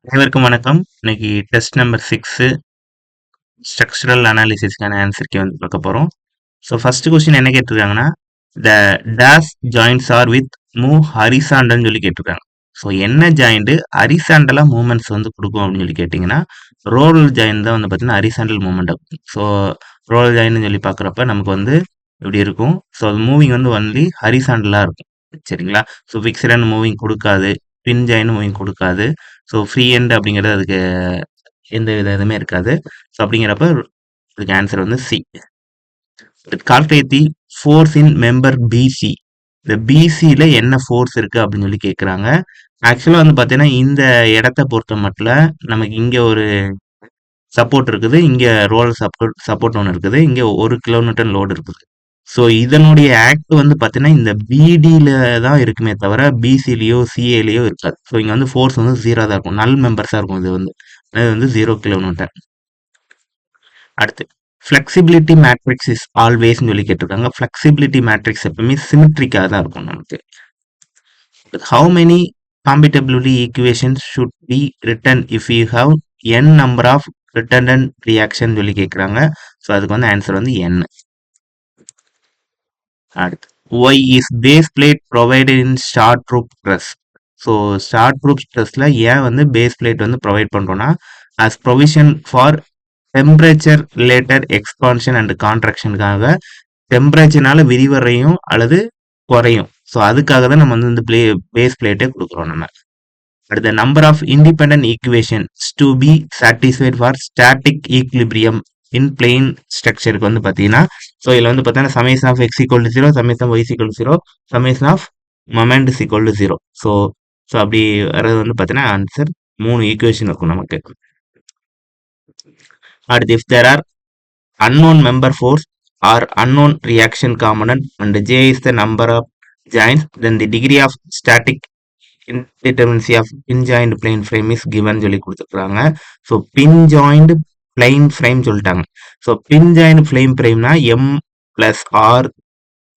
அனைவருக்கும் வணக்கம். இன்னைக்கு டெஸ்ட் நம்பர் 6 ஸ்ட்ரக்சரல் அனாலிசிஸ்க்கான ஆன்சர் கீ வந்து பார்க்க போறோம். ஸோ ஃபர்ஸ்ட் கொஸ்டின் என்ன கேட்டிருக்காங்கன்னா, the dash joints are with move ஹரிசாண்டல்னு சொல்லி கேட்டிருக்காங்க. ஸோ என்ன ஜாயிண்ட் ஹரிசாண்டலா மூவ்மெண்ட்ஸ் வந்து கொடுக்கும் அப்படின்னு சொல்லி கேட்டிங்கன்னா, ரோலர் ஜாயிண்ட் தான் வந்து பார்த்தீங்கன்னா ஹரிசாண்டல் மூவ்மெண்ட் ஆகும். ஸோ ரோலர் ஜாயிண்ட்னு சொல்லி பார்க்குறப்ப நமக்கு வந்து இப்படி இருக்கும். ஸோ அது மூவிங் வந்து ஒன்லி ஹரிசாண்டலாக இருக்கும். சரிங்களா? ஸோ ஃபிக்ஸ்ட் அண்ட் மூவிங் கொடுக்காது. பின் ஜாயின் மூவிங் கொடுக்காது. ஸோ ஃப்ரீ எண்ட் அப்படிங்கிறது அதுக்கு எந்த வித இதுவுமே இருக்காது. ஸோ அப்படிங்கிறப்ப இதுக்கு ஆன்சர் வந்து C. Calculate the force in member BC. இந்த பிசியில் என்ன ஃபோர்ஸ் இருக்கு அப்படின்னு சொல்லி கேட்குறாங்க. ஆக்சுவலாக வந்து பார்த்தீங்கன்னா இந்த இடத்த பொறுத்த மட்டும் நமக்கு இங்கே ஒரு சப்போர்ட் இருக்குது, இங்கே ரோல் சப்போர்ட் ஒன்று இருக்குது, இங்கே 1 கிலோமீட்டர் லோடு இருக்குது. ஸோ இதனுடைய ஆக்ட் வந்து பார்த்தீங்கன்னா இந்த பிடியில் தான் இருக்குமே தவிர பிசிலேயோ சிஏலேயோ இருக்காது. ஸோ இங்கே வந்து ஃபோர்ஸ் வந்து 0 தான் இருக்கும், நல் மெம்பர்ஸாக இருக்கும். இது வந்து 0 கிலோமீட்டர். அடுத்து ஃப்ளெக்சிபிலிட்டி மேட்ரிக்ஸ் இஸ் ஆல்வேஸ்ன்னு சொல்லி கேட்டிருக்காங்க. ஃப்ளெக்சிபிலிட்டி மேட்ரிக்ஸ் எப்பவுமே சிமெட்ரிக்காக தான் இருக்கும் நமக்கு. How many compatibility equations should be written if you have n number of return reaction சொல்லி கேட்குறாங்க. ஸோ அதுக்கு வந்து ஆன்சர் வந்து n. அடுத்து why is base plate provided in short roof truss. So short roof ப்ரெஸ்ல ஏன் வந்து பேஸ் பிளேட் வந்து ப்ரொவைட் பண்ணுறோம்னா, as provision for temperature related expansion and கான்ட்ராக்ஷனுக்காக டெம்பரேச்சர்னால விரிவடையும் அல்லது குறையும். ஸோ அதுக்காக தான் நம்ம வந்து இந்த பேஸ் பிளேட்டே கொடுக்குறோம் நம்ம. அடுத்த number of independent equations to be satisfied for static equilibrium in plane ஸ்ட்ரக்சருக்கு வந்து பார்த்தீங்கன்னா, ஸோ இதில் வந்து பார்த்தீங்கன்னா summation of x equal to 0, summation of y equal to 0, summation of moment is equal to 0. So so அப்படி வர்றது வந்து பார்த்தீங்கன்னா ஆன்சர் 3 ஈக்குவேஷன் இருக்கும் நமக்கு. அடுத்து if there are unknown member force or unknown reaction component and J is the number of joints, then the degree of static indeterminacy of pin joint plane frame is given சொல்லி கொடுத்துருக்காங்க. So pin joint plane frame சொல்லிட்டாங்க. So pin joint plane frameனா m plus r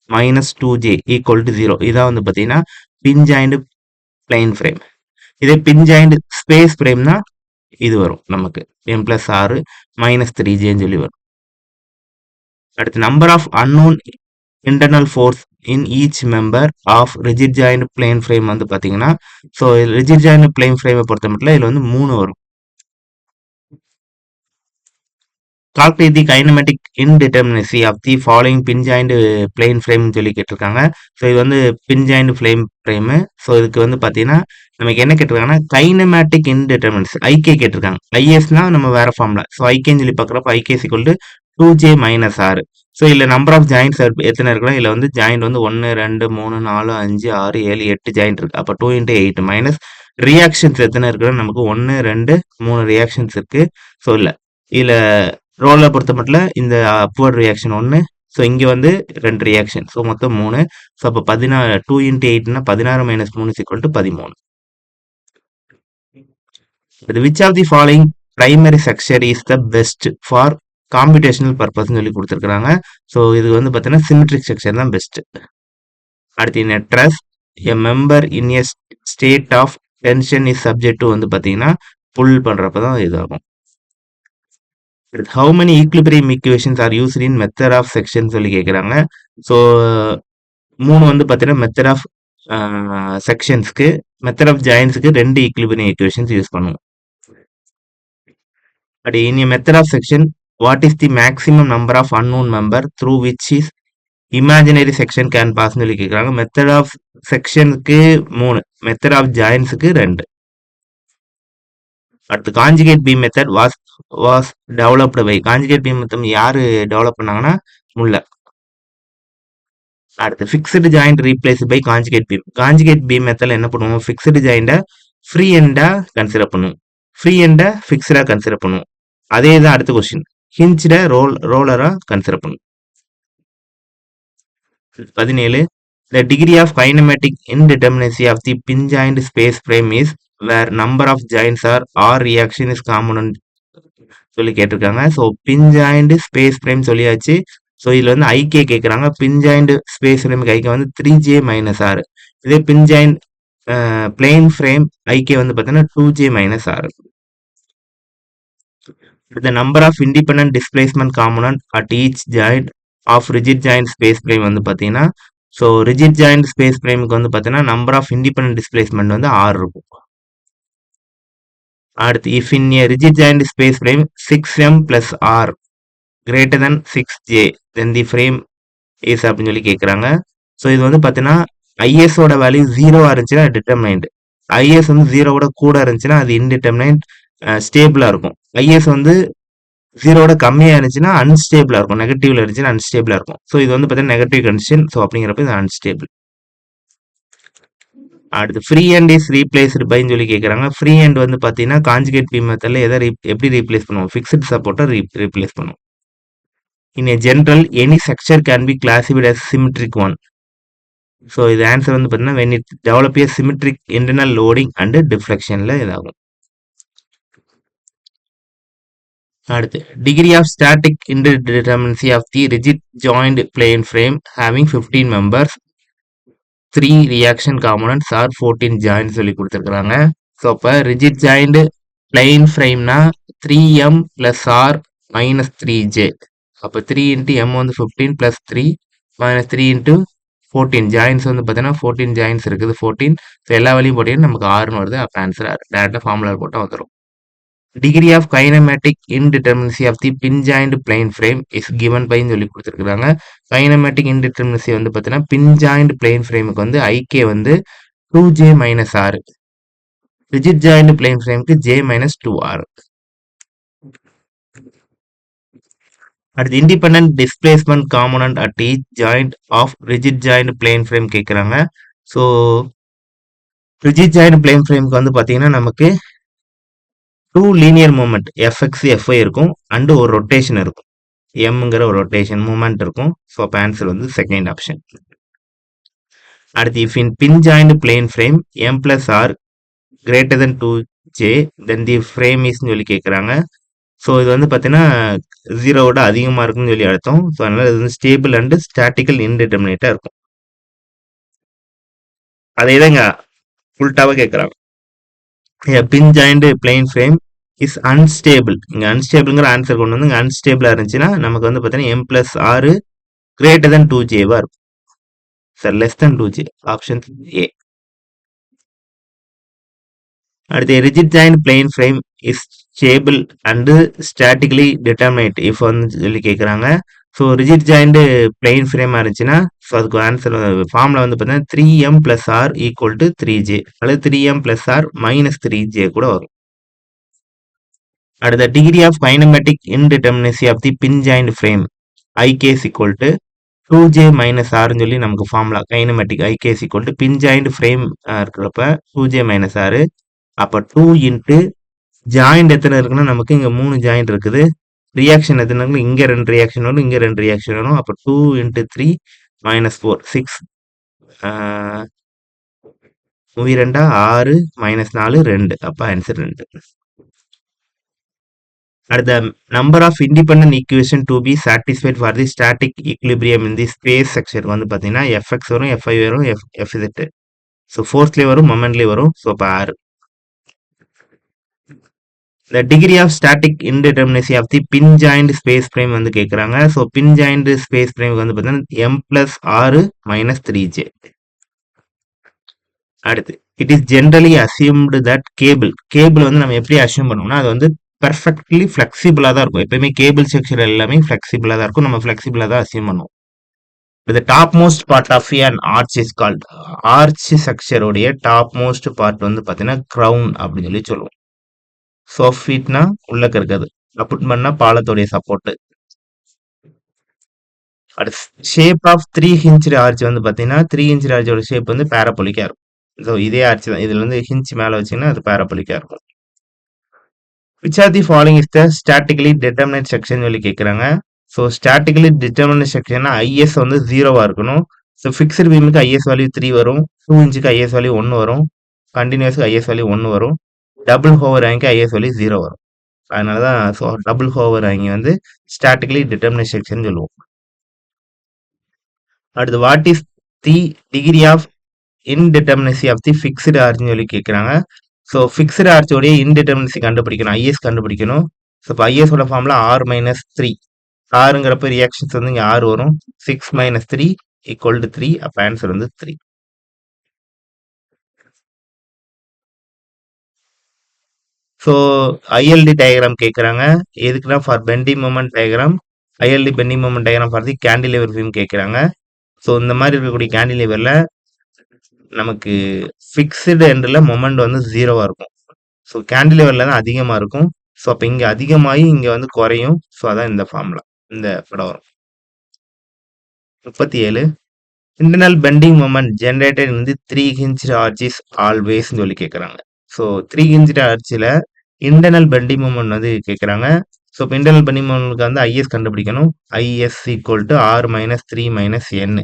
minus 2j equal to 0. இதான் வந்து பார்த்தீங்கன்னா pin joint plane frame. இதே pin joint space frameனா இது வரும் நமக்கு m plus r minus 3jன்னு சொல்லி வரும். அடுத்து number of unknown internal force in each member of rigid joint plane frame வந்து பார்த்தீங்கன்னா, ஸோ ரிஜிட் ஜாயிண்ட் பிளேன் ஃப்ரேமை பொறுத்த மட்டும் இதில் வந்து 3 வரும். Calculate the kinematic indeterminacy of the following pin joint plane ஃப்ரேம்னு சொல்லி கேட்டிருக்காங்க. ஸோ இது வந்து pin joint plane frame. So இதுக்கு வந்து பார்த்தீங்கன்னா நமக்கு என்ன கேட்டிருக்காங்கன்னா கைனமேட்டிக் இன்டிட்டர்மினசி ஐகே கேட்டிருக்காங்க. ஐஎஸ்னா நம்ம வேற ஃபார்ம்ல. ஸோ ஐகேன்னு சொல்லி பார்க்குறப்ப I K equal to 2j minus r. So இதில் நம்பர் ஆஃப் ஜாயின்ட்ஸ் எத்தனை இருக்குன்னா, இதில் வந்து ஜாயிண்ட் வந்து 1 2 3 4 5 6 7 8 ஜாயிண்ட் இருக்கு. அப்போ 2 × 8 மைனஸ் ரியாக்ஷன்ஸ் எத்தனை இருக்குன்னா நமக்கு 1 2 3 ரியாக்ஷன்ஸ் இருக்கு. ஸோ இல்லை இதில் ரோலை பொறுத்த மட்டும் இந்த அப்வர்ட் ரியாக்ஷன் 1. ஸோ இங்கே வந்து 2 ரியாக்ஷன். ஸோ மொத்தம் 3. ஸோ அப்போ 16 2 × 8னா 16 minus 3 = 13. Which of the following primary structure is the best for computational பர்பஸ்ன்னு சொல்லி கொடுத்துருக்காங்க. ஸோ இது வந்து பார்த்தீங்கன்னா சிமெட்ரிக் ஸ்ட்ரக்சர் தான் பெஸ்ட். அடுத்து நெட்ரஸ் a member in a state of tension is subject to வந்து பார்த்தீங்கன்னா புல் பண்ணுறப்ப தான் இதாகும். How many equilibrium equations are used in method of section சொல்லி கேட்குறாங்க. ஸோ 3 வந்து பார்த்தீங்கன்னா மெத்தட் ஆஃப் செக்ஷன்ஸ்க்கு, மெத்தட் ஆஃப் ஜாயின்ஸுக்கு 2 ஈக்லிபிரியம் ஈக்குவேஷன்ஸ் யூஸ் பண்ணுவோம். But in a method of section what is the maximum number of unknown member through which is imaginary section can pass சொல்லி கேட்குறாங்க. Method of செக்ஷனுக்கு 3, method of ஜாயின்ஸுக்கு 2. அடுத்து conjugate beam method was developed by. Conjugate beam method யாரு develop பண்ணாங்கன்னா Muller. அடுத்து fixed joint replace by conjugate beam. Conjugate beam மெத்தட்ல என்ன பண்ணுவோம், ஃபிக்ஸ்டு ஜாயிண்டை ஃப்ரீ எண்டா கன்சிடர் பண்ணுவோம், ஃப்ரீ எண்டை ஃபிக்ஸ்டா கன்சிடர் பண்ணுவோம். அதே தான் அடுத்த கொஸ்டின், ஹிஞ்ச்ட ரோலரா கன்சிடர் பண்ணும். 17 the degree of kinematic indeterminacy of the pin joint space frame is where number of joints or reaction is common சொல்லி கேட்டிருக்காங்க. ஸோ பின் ஜாயிண்ட் ஸ்பேஸ் ஃப்ரேம் சொல்லியாச்சு. ஸோ இதில் வந்து ஐகே கேட்குறாங்க. பின் ஜாயிண்ட் ஸ்பேஸ் ஃப்ரேமுக்கு ஐகே வந்து 3j minus r. இதே pin joint plane frame ஐகே வந்து பார்த்தீங்கன்னா 2j minus R. The number of independent displacement component at each joint of rigid joint space frame வந்து பார்த்தீங்கன்னா ஸோ ரிஜிட் ஜாயிண்ட் ஸ்பேஸ் ஃப்ரேமுக்கு வந்து பார்த்தீங்கன்னா number of independent displacement வந்து 6 இருக்கும். அடுத்து if in A rigid joint space frame 6m plus r greater than 6j then the frame is அப்படின்னு சொல்லி கேட்குறாங்க. ஸோ இது வந்து பார்த்தீங்கன்னா ஐஎஸோட வேல்யூ 0 இருந்துச்சுன்னா டிட்டர்மைண்ட், ஐஎஸ் வந்து 0 கூட இருந்துச்சுன்னா அது இன்டிட்டர்மினைட் ஸ்டேபிளாக இருக்கும். ஐஎஸ் வந்து 0 கம்மியாக இருந்துச்சுன்னா அன்ஸ்டேபிளாக இருக்கும், நெகட்டிவ்ல இருந்துச்சுன்னா அன்ஸ்டேபிளாக இருக்கும். ஸோ இது வந்து பார்த்தீங்கன்னா நெகட்டிவ் கண்டிஷன். ஸோ அப்படிங்கிறப்ப இது அன்ஸ்டேபிள். அடுத்து ஃப்ரீ ஹேண்ட் இஸ் ரீப்ளேஸ்டு பைன்னு சொல்லி கேட்குறாங்க. ஃப்ரீ ஹேண்ட் வந்து பார்த்தீங்கன்னா கான்ஜுகேட் பி மெத்தடில் எப்படி ரீப்ளேஸ் பண்ணுவோம், ஃபிக்ஸ்டு சப்போர்ட்டை ரீப்ளேஸ் பண்ணுவோம். In a general any structure can be classified as symmetric one. So இது ஆன்சர் வந்து பார்த்தீங்கன்னா when it develop a symmetric internal loading and deflection இதாகும். அடுத்து degree of static indeterminacy of the rigid joint plane frame having 15 members 3 reaction components are 14 joint சொல்லி கொடுத்துருக்காங்க. So அப்போ rigid joint plane ஃப்ரேம்னா 3m plus r minus 3j. அப்போ 3 into m வந்து 15 plus 3 minus 3 into 14 joints வந்து பார்த்தீங்கன்னா 14 joints இருக்குது 14. So எல்லா வழியும் போட்டீங்கன்னா நமக்கு 6ன்னு வருது. அப்போ ஆன்சர் டேரெக்டாக ஃபார்முலா போட்டால் வந்துடும். Degree of kinematic indeterminacy of the pin joint plane frame is given பைன்னு சொல்லி கொடுத்துருக்காங்க. கைனமேட்டிக் இன்டிட்டர்மினசி வந்து பார்த்தீங்கன்னா பின் ஜாயிண்ட் பிளேன் ஃப்ரேமுக்கு வந்து ஐகே வந்து 2j minus r, rigid joint plane ஃப்ரேமுக்கு j மைனஸ் 2r. அடுத்து independent displacement component at each joint of rigid joint plane frame கேட்குறாங்க. ஸோ ரிஜிட் ஜாயிண்ட் பிளேன் ஃப்ரேமுக்கு வந்து பார்த்தீங்கன்னா நமக்கு 2 லீனியர் மூமெண்ட் எஃப்எக்ஸ் எஃப்ஐ இருக்கும் அண்டு ஒரு ரொட்டேஷன் இருக்கும், எம்ங்கிற ஒரு ரொட்டேஷன் மூமெண்ட் இருக்கும். ஸோ அப்போ ஆன்சர் வந்து செகண்ட் ஆப்ஷன். அடுத்து if in pin joint plane frame m plus r greater then 2j then the frame இஸ்ன்னு சொல்லி கேட்குறாங்க. ஸோ இது வந்து பார்த்தீங்கன்னா 0 அதிகமாக இருக்குன்னு சொல்லி அர்த்தம். ஸோ அதனால இது வந்து ஸ்டேபிள் அண்டு ஸ்டாட்டிக்கல் இன்டிட்டர்மினேட்டாக இருக்கும். அதே தாங்க உல்டாவாக கேட்குறாங்க. Pin joint plane frame is unstable. இங்கே அன்ஸ்டேபிள்ங்கிற ஆன்சர் கொண்டு வந்து இங்கே அன்ஸ்டேபிளாக இருந்துச்சுன்னா நமக்கு வந்து பார்த்தீங்கன்னா எம் பிளஸ் ஆறு கிரேட்டர் தென் 2jவா இருக்கும். Sir less then 2j option A. அடுத்து rigid joint plane frame is stable and statically determinate if வந்து சொல்லி கேட்குறாங்க. ஸோ ரிஜிட் ஜாயிண்ட் பிளேன் ஃப்ரேமாக இருந்துச்சுன்னா ஸோ அதுக்கு ஆன்சர் ஃபார்மில் வந்து பார்த்தீங்கன்னா 3m plus r equal to 3j அல்லது 3m plus r minus 3j கூட வரும். அடுத்த degree of kinematic indeterminacy of the pin joint frame I K is equal to 2j minus ஆர்னு சொல்லி நமக்கு formula kinematic I K is equal to pin joint frame இருக்கிறப்ப 2j minus ஆறு. அப்போ 2 இன்ட்டு ஜாயிண்ட் எத்தனை இருக்குன்னா நமக்கு இங்கே 3 ஜாயிண்ட் இருக்குது. ரியாக்ஷன் எத்தனை இருக்கு, இங்கே 2 ரியாக்ஷன் வரும், இங்கே 2 ரியாக்ஷன் வரும். அப்போ 2 இன்ட்டு 3 மைனஸ் 4 6 2 6 மைனஸ் 4 2. அப்போ ஆன்சர் 2. அடுத்த number of independent equation to be satisfied for the static equilibrium in the space section வந்து பார்த்தீங்கன்னா எஃப்எக்ஸ் வரும், எஃப்ஐ வரும், எஃப்இசட். ஸோ ஃபோர்ஸ்லேயே வரும், மொமெண்ட்லேயே வரும். ஸோ இப்போ 6. The degree of static indeterminacy of the pin joint space frame வந்து கேட்குறாங்க. So பின் joint space frame வந்து பார்த்தீங்கன்னா எம் பிளஸ் ஆறு மைனஸ் 3j. அடுத்து it is generally assumed that cable வந்து நம்ம எப்படி அசியூம் பண்ணுவோம்னா அது வந்து பெர்ஃபெக்ட்லி ஃப்ளெக்சிபிளாக தான் இருக்கும். எப்பயுமே கேபிள் செக்ஷன் எல்லாமே ஃப்ளெக்சிபிளாக தான் இருக்கும், நம்ம ஃப்ளெக்சிபிளாக தான் அசியூம் பண்ணுவோம். The topmost part of an arch is called arch ஸ்ட்ரக்சருடைய டாப் மோஸ்ட் பார்ட் வந்து பார்த்தீங்கன்னா க்ரௌன் அப்படின்னு சொல்லி சொல்லுவோம். சோஃபீட்னா உள்ளக்க இருக்காது, அப்புட் பண்ணா பாலத்தோடைய சப்போர்ட். அடுத்து ஷேப் ஆஃப் 3 hinge ஆர்ச் வந்து பார்த்தீங்கன்னா 3 hinge ஆர்ச்சோட ஷேப் வந்து பேராபோலிக்கா இருக்கும். ஸோ இதே ஆர்ச் தான், இதுல வந்து ஹிஞ்ச் மேலே வச்சிங்கன்னா அது பேராபோலிக்கா இருக்கும். Which are the following is the statically determinate section சொல்லி கேட்குறாங்க. ஸோ ஸ்டாட்டிக்கலி டிட்டர்மினேட் செக்ஷன்னா ஐஎஸ் வந்து 0வா இருக்கணும். ஸோ ஃபிக்ஸ்டு பீமுக்கு ஐஎஸ் வேல்யூ 3 வரும், 2 inchக்கு ஐஎஸ் வேல்யூ 1 வரும், கண்டினியூஸ்க்கு ஐஎஸ் வேல்யூ 1 வரும், double hover Angie IS value 0 வரும். அதனால தான் ஸோ டபுள் ஹோவர் ஆங்கி வந்து ஸ்டாட்டிக்கலி டிட்டர்மினேட் செக்ஷன் சொல்லுவோம். அடுத்து what is the degree of indeterminacy of the fixed ஆர்ச்னு சொல்லி கேட்குறாங்க. ஸோ ஃபிக்ஸ்டு ஆர்ச்சோடைய இன்டிட்டர்மினசி கண்டுபிடிக்கணும், ஐஎஸ் கண்டுபிடிக்கணும். ஸோ இப்போ ஐஎஸோட ஃபார்முலா ஆர் மைனஸ் த்ரீ. ஆறுங்கிறப்ப ரியாக்ஷன்ஸ் வந்து இங்கே ஆறு வரும். 6 மைனஸ் 3 ஈக்குவல் டு 3. அப்போ ஆன்சர் வந்து 3. ஸோ ஐஎல்டி டயக்ராம் கேட்குறாங்க. எதுக்குன்னா for bending moment diagram. ILD bending moment diagram for the cantilever beam கேட்குறாங்க. ஸோ இந்த மாதிரி இருக்கக்கூடிய கேண்டிலிவரில் நமக்கு ஃபிக்ஸ்டு எண்டில் மொமெண்ட் வந்து 0வாக இருக்கும். ஸோ கேண்டிலிவரில் தான் அதிகமாக இருக்கும். ஸோ அப்போ இங்கே அதிகமாகி இங்கே வந்து குறையும். ஸோ அதான் இந்த ஃபார்முலா, இந்த படம் வரும். 37 internal bending moment generated in the 3 hinged arch is ஆல்வேஸ்ன்னு சொல்லி கேட்குறாங்க. ஸோ 3 ஹிஞ்ச்டு ஆர்ச்சில் இன்டர்னல் பெண்டிங் மொமெண்ட் வந்து கேட்குறாங்க. ஸோ இப்போ இன்டர்னல் பெண்டிங் மொமெண்ட்க்கு வந்து ஐஎஸ் கண்டுபிடிக்கணும். IS equal to R minus 3 minus N.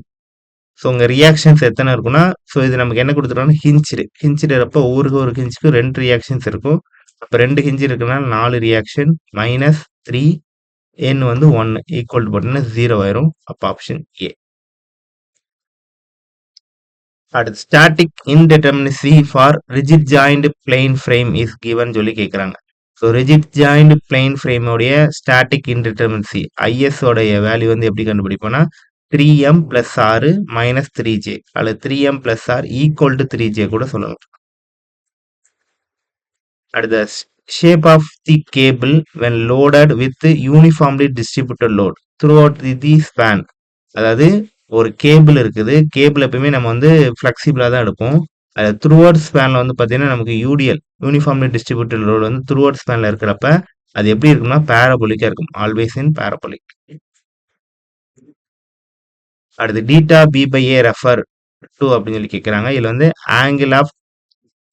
So உங்கள் ரியாக்ஷன்ஸ் எத்தனை இருக்குன்னா, ஸோ இது நமக்கு என்ன கொடுத்துருக்காங்க, ஹிஞ்ச்டு. ஹிஞ்ச்டு இருப்போ ஒரு ஹிஞ்சுக்கு 2 ரியாக்ஷன்ஸ் இருக்கும். அப்போ 2 ஹிஞ்சு இருக்குன்னா 4 ரியாக்ஷன் மைனஸ் 3 என் வந்து 1 ஈக்குவல் டு போட்டோன்னா 0 ஆயிரும். அப்போ ஆப்ஷன் ஏ. அடுத்து static indeterminacy for rigid joint plane frame is given சொல்லி கேட்குறாங்க. ஸோ ரிஜிட் ஜாயிண்ட் பிளேன் ஃப்ரேமோடைய ஸ்டாட்டிக் இன்டெட்டர்மினசி ஐஎஸ்ஓடைய வேல்யூ வந்து எப்படி கண்டுபிடிப்போம்னா 3m plus R minus 3j அல்லது 3m plus R equal to 3j கூட சொல்லலாம். அடுத்த shape of the cable when loaded with uniformly distributed load throughout the span. அதாவது ஒரு கேபிள் இருக்குது. கேபிள் எப்பயுமே நம்ம வந்து ஃப்ளெக்சிபிளாக தான் எடுப்போம். அது த்ரூஅவுட் ஸ்பேனில் வந்து பார்த்தீங்கன்னா நமக்கு யூடிஎல் யூனிஃபார்ம்லி டிஸ்ட்ரிபியூட்டட் லோடு வந்து த்ரூஅவுட் ஸ்பேனில் இருக்கிறப்ப அது எப்படி இருக்கும்னா பேரபோலிக்காக இருக்கும். Always in parabolic. அடுத்து theta B by A refer to அப்படின்னு சொல்லி கேட்குறாங்க. இதில் வந்து angle of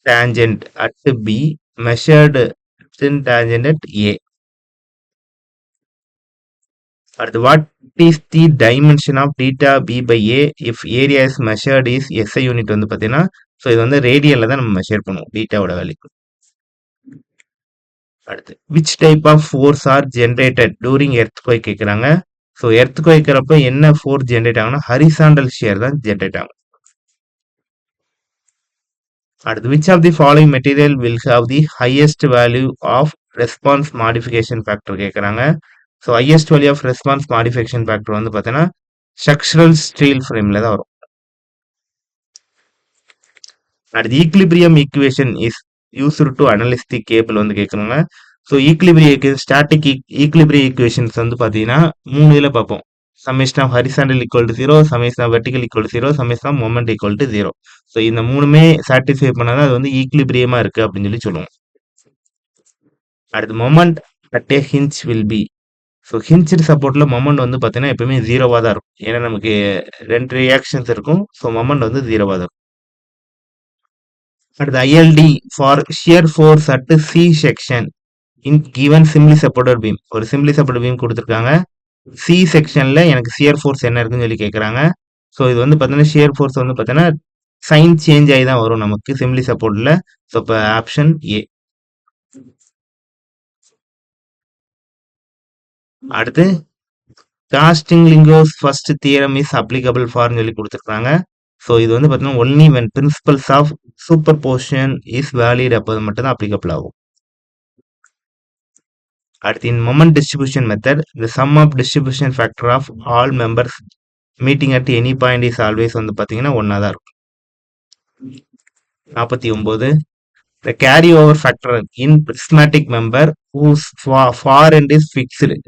tangent at B measured tangent at A. அடுத்து what is the dimension of theta B by A if area is measured is SI unit வந்து பார்த்தீங்கன்னா, so இது வந்து ரேடியலில் தான் நம்ம மெஷர் பண்ணுவோம் டீட்டாவோட வேல்யூ. அடுத்து which type of force are generated during earthquake கேட்குறாங்க. ஸோ எர்த்குவேக்கிறப்ப என்ன ஃபோர்ஸ் ஜென்ரேட் ஆகும்னா ஹரிசாண்டல் ஷியர் தான் ஜென்ரேட் ஆகும். அடுத்து which of the following material will have the highest value of response modification factor கேட்குறாங்க. So highest value of response modification factor வந்து பார்த்தீங்கன்னா ஸ்ட்ரக்சரல் ஸ்டீல் ஃப்ரேமில் தான் வரும். அடுத்து equilibrium equation is used to analyse the cable வந்து கேட்குறாங்க. So static equilibrium equations வந்து பார்த்தீங்கன்னா 3 இதில் பார்ப்போம். Summation of horizontal equal to 0, summation of vertical equal to 0, summation of moment equal to 0. So இந்த 3மே சாட்டிஸ்ஃபை பண்ணாதான் அது வந்து ஈக்லிபிரியமாக இருக்குது அப்படின்னு சொல்லி சொல்லுவோம். அடுத்து moment at a hinge will be. So hinged சப்போர்ட்டில் மொமெண்ட் வந்து பார்த்தீங்கன்னா எப்பவுமே 0வாக தான் இருக்கும். ஏன்னா நமக்கு 2 ரியாக்ஷன்ஸ் இருக்கும். ஸோ மொமெண்ட் வந்து 0வாக தான் இருக்கும். அடுத்து ILD for shear force at C section in given simply supported beam. ஒரு சிம்பிளி சப்போர்ட்டட் பீம் கொடுத்துருக்காங்க. சி செக்ஷனில் எனக்கு ஷியர் ஃபோர்ஸ் என்ன இருக்குன்னு சொல்லி கேட்குறாங்க. ஸோ இது வந்து பார்த்தீங்கன்னா ஷியர் ஃபோர்ஸ் வந்து பார்த்தீங்கன்னா சைன் சேஞ்ச் ஆகி தான் வரும் நமக்கு சிம்பிளி சப்போர்ட்டில். ஸோ இப்போ ஆப்ஷன் ஏ. அடுத்து Castigliano's first theorem is applicable ஃபார்னு சொல்லி கொடுத்துருக்காங்க. ஸோ இது வந்து பார்த்தீங்கன்னா only when principles of super position is valid அப்போது மட்டும் தான் அப்ளிகபிள் ஆகும். அடுத்து in moment distribution method the sum of distribution factor of all members meeting at any point is always வந்து பார்த்தீங்கன்னா ஒன்றா தான் இருக்கும். 49 the carry over factor in prismatic member whose far end is fixed.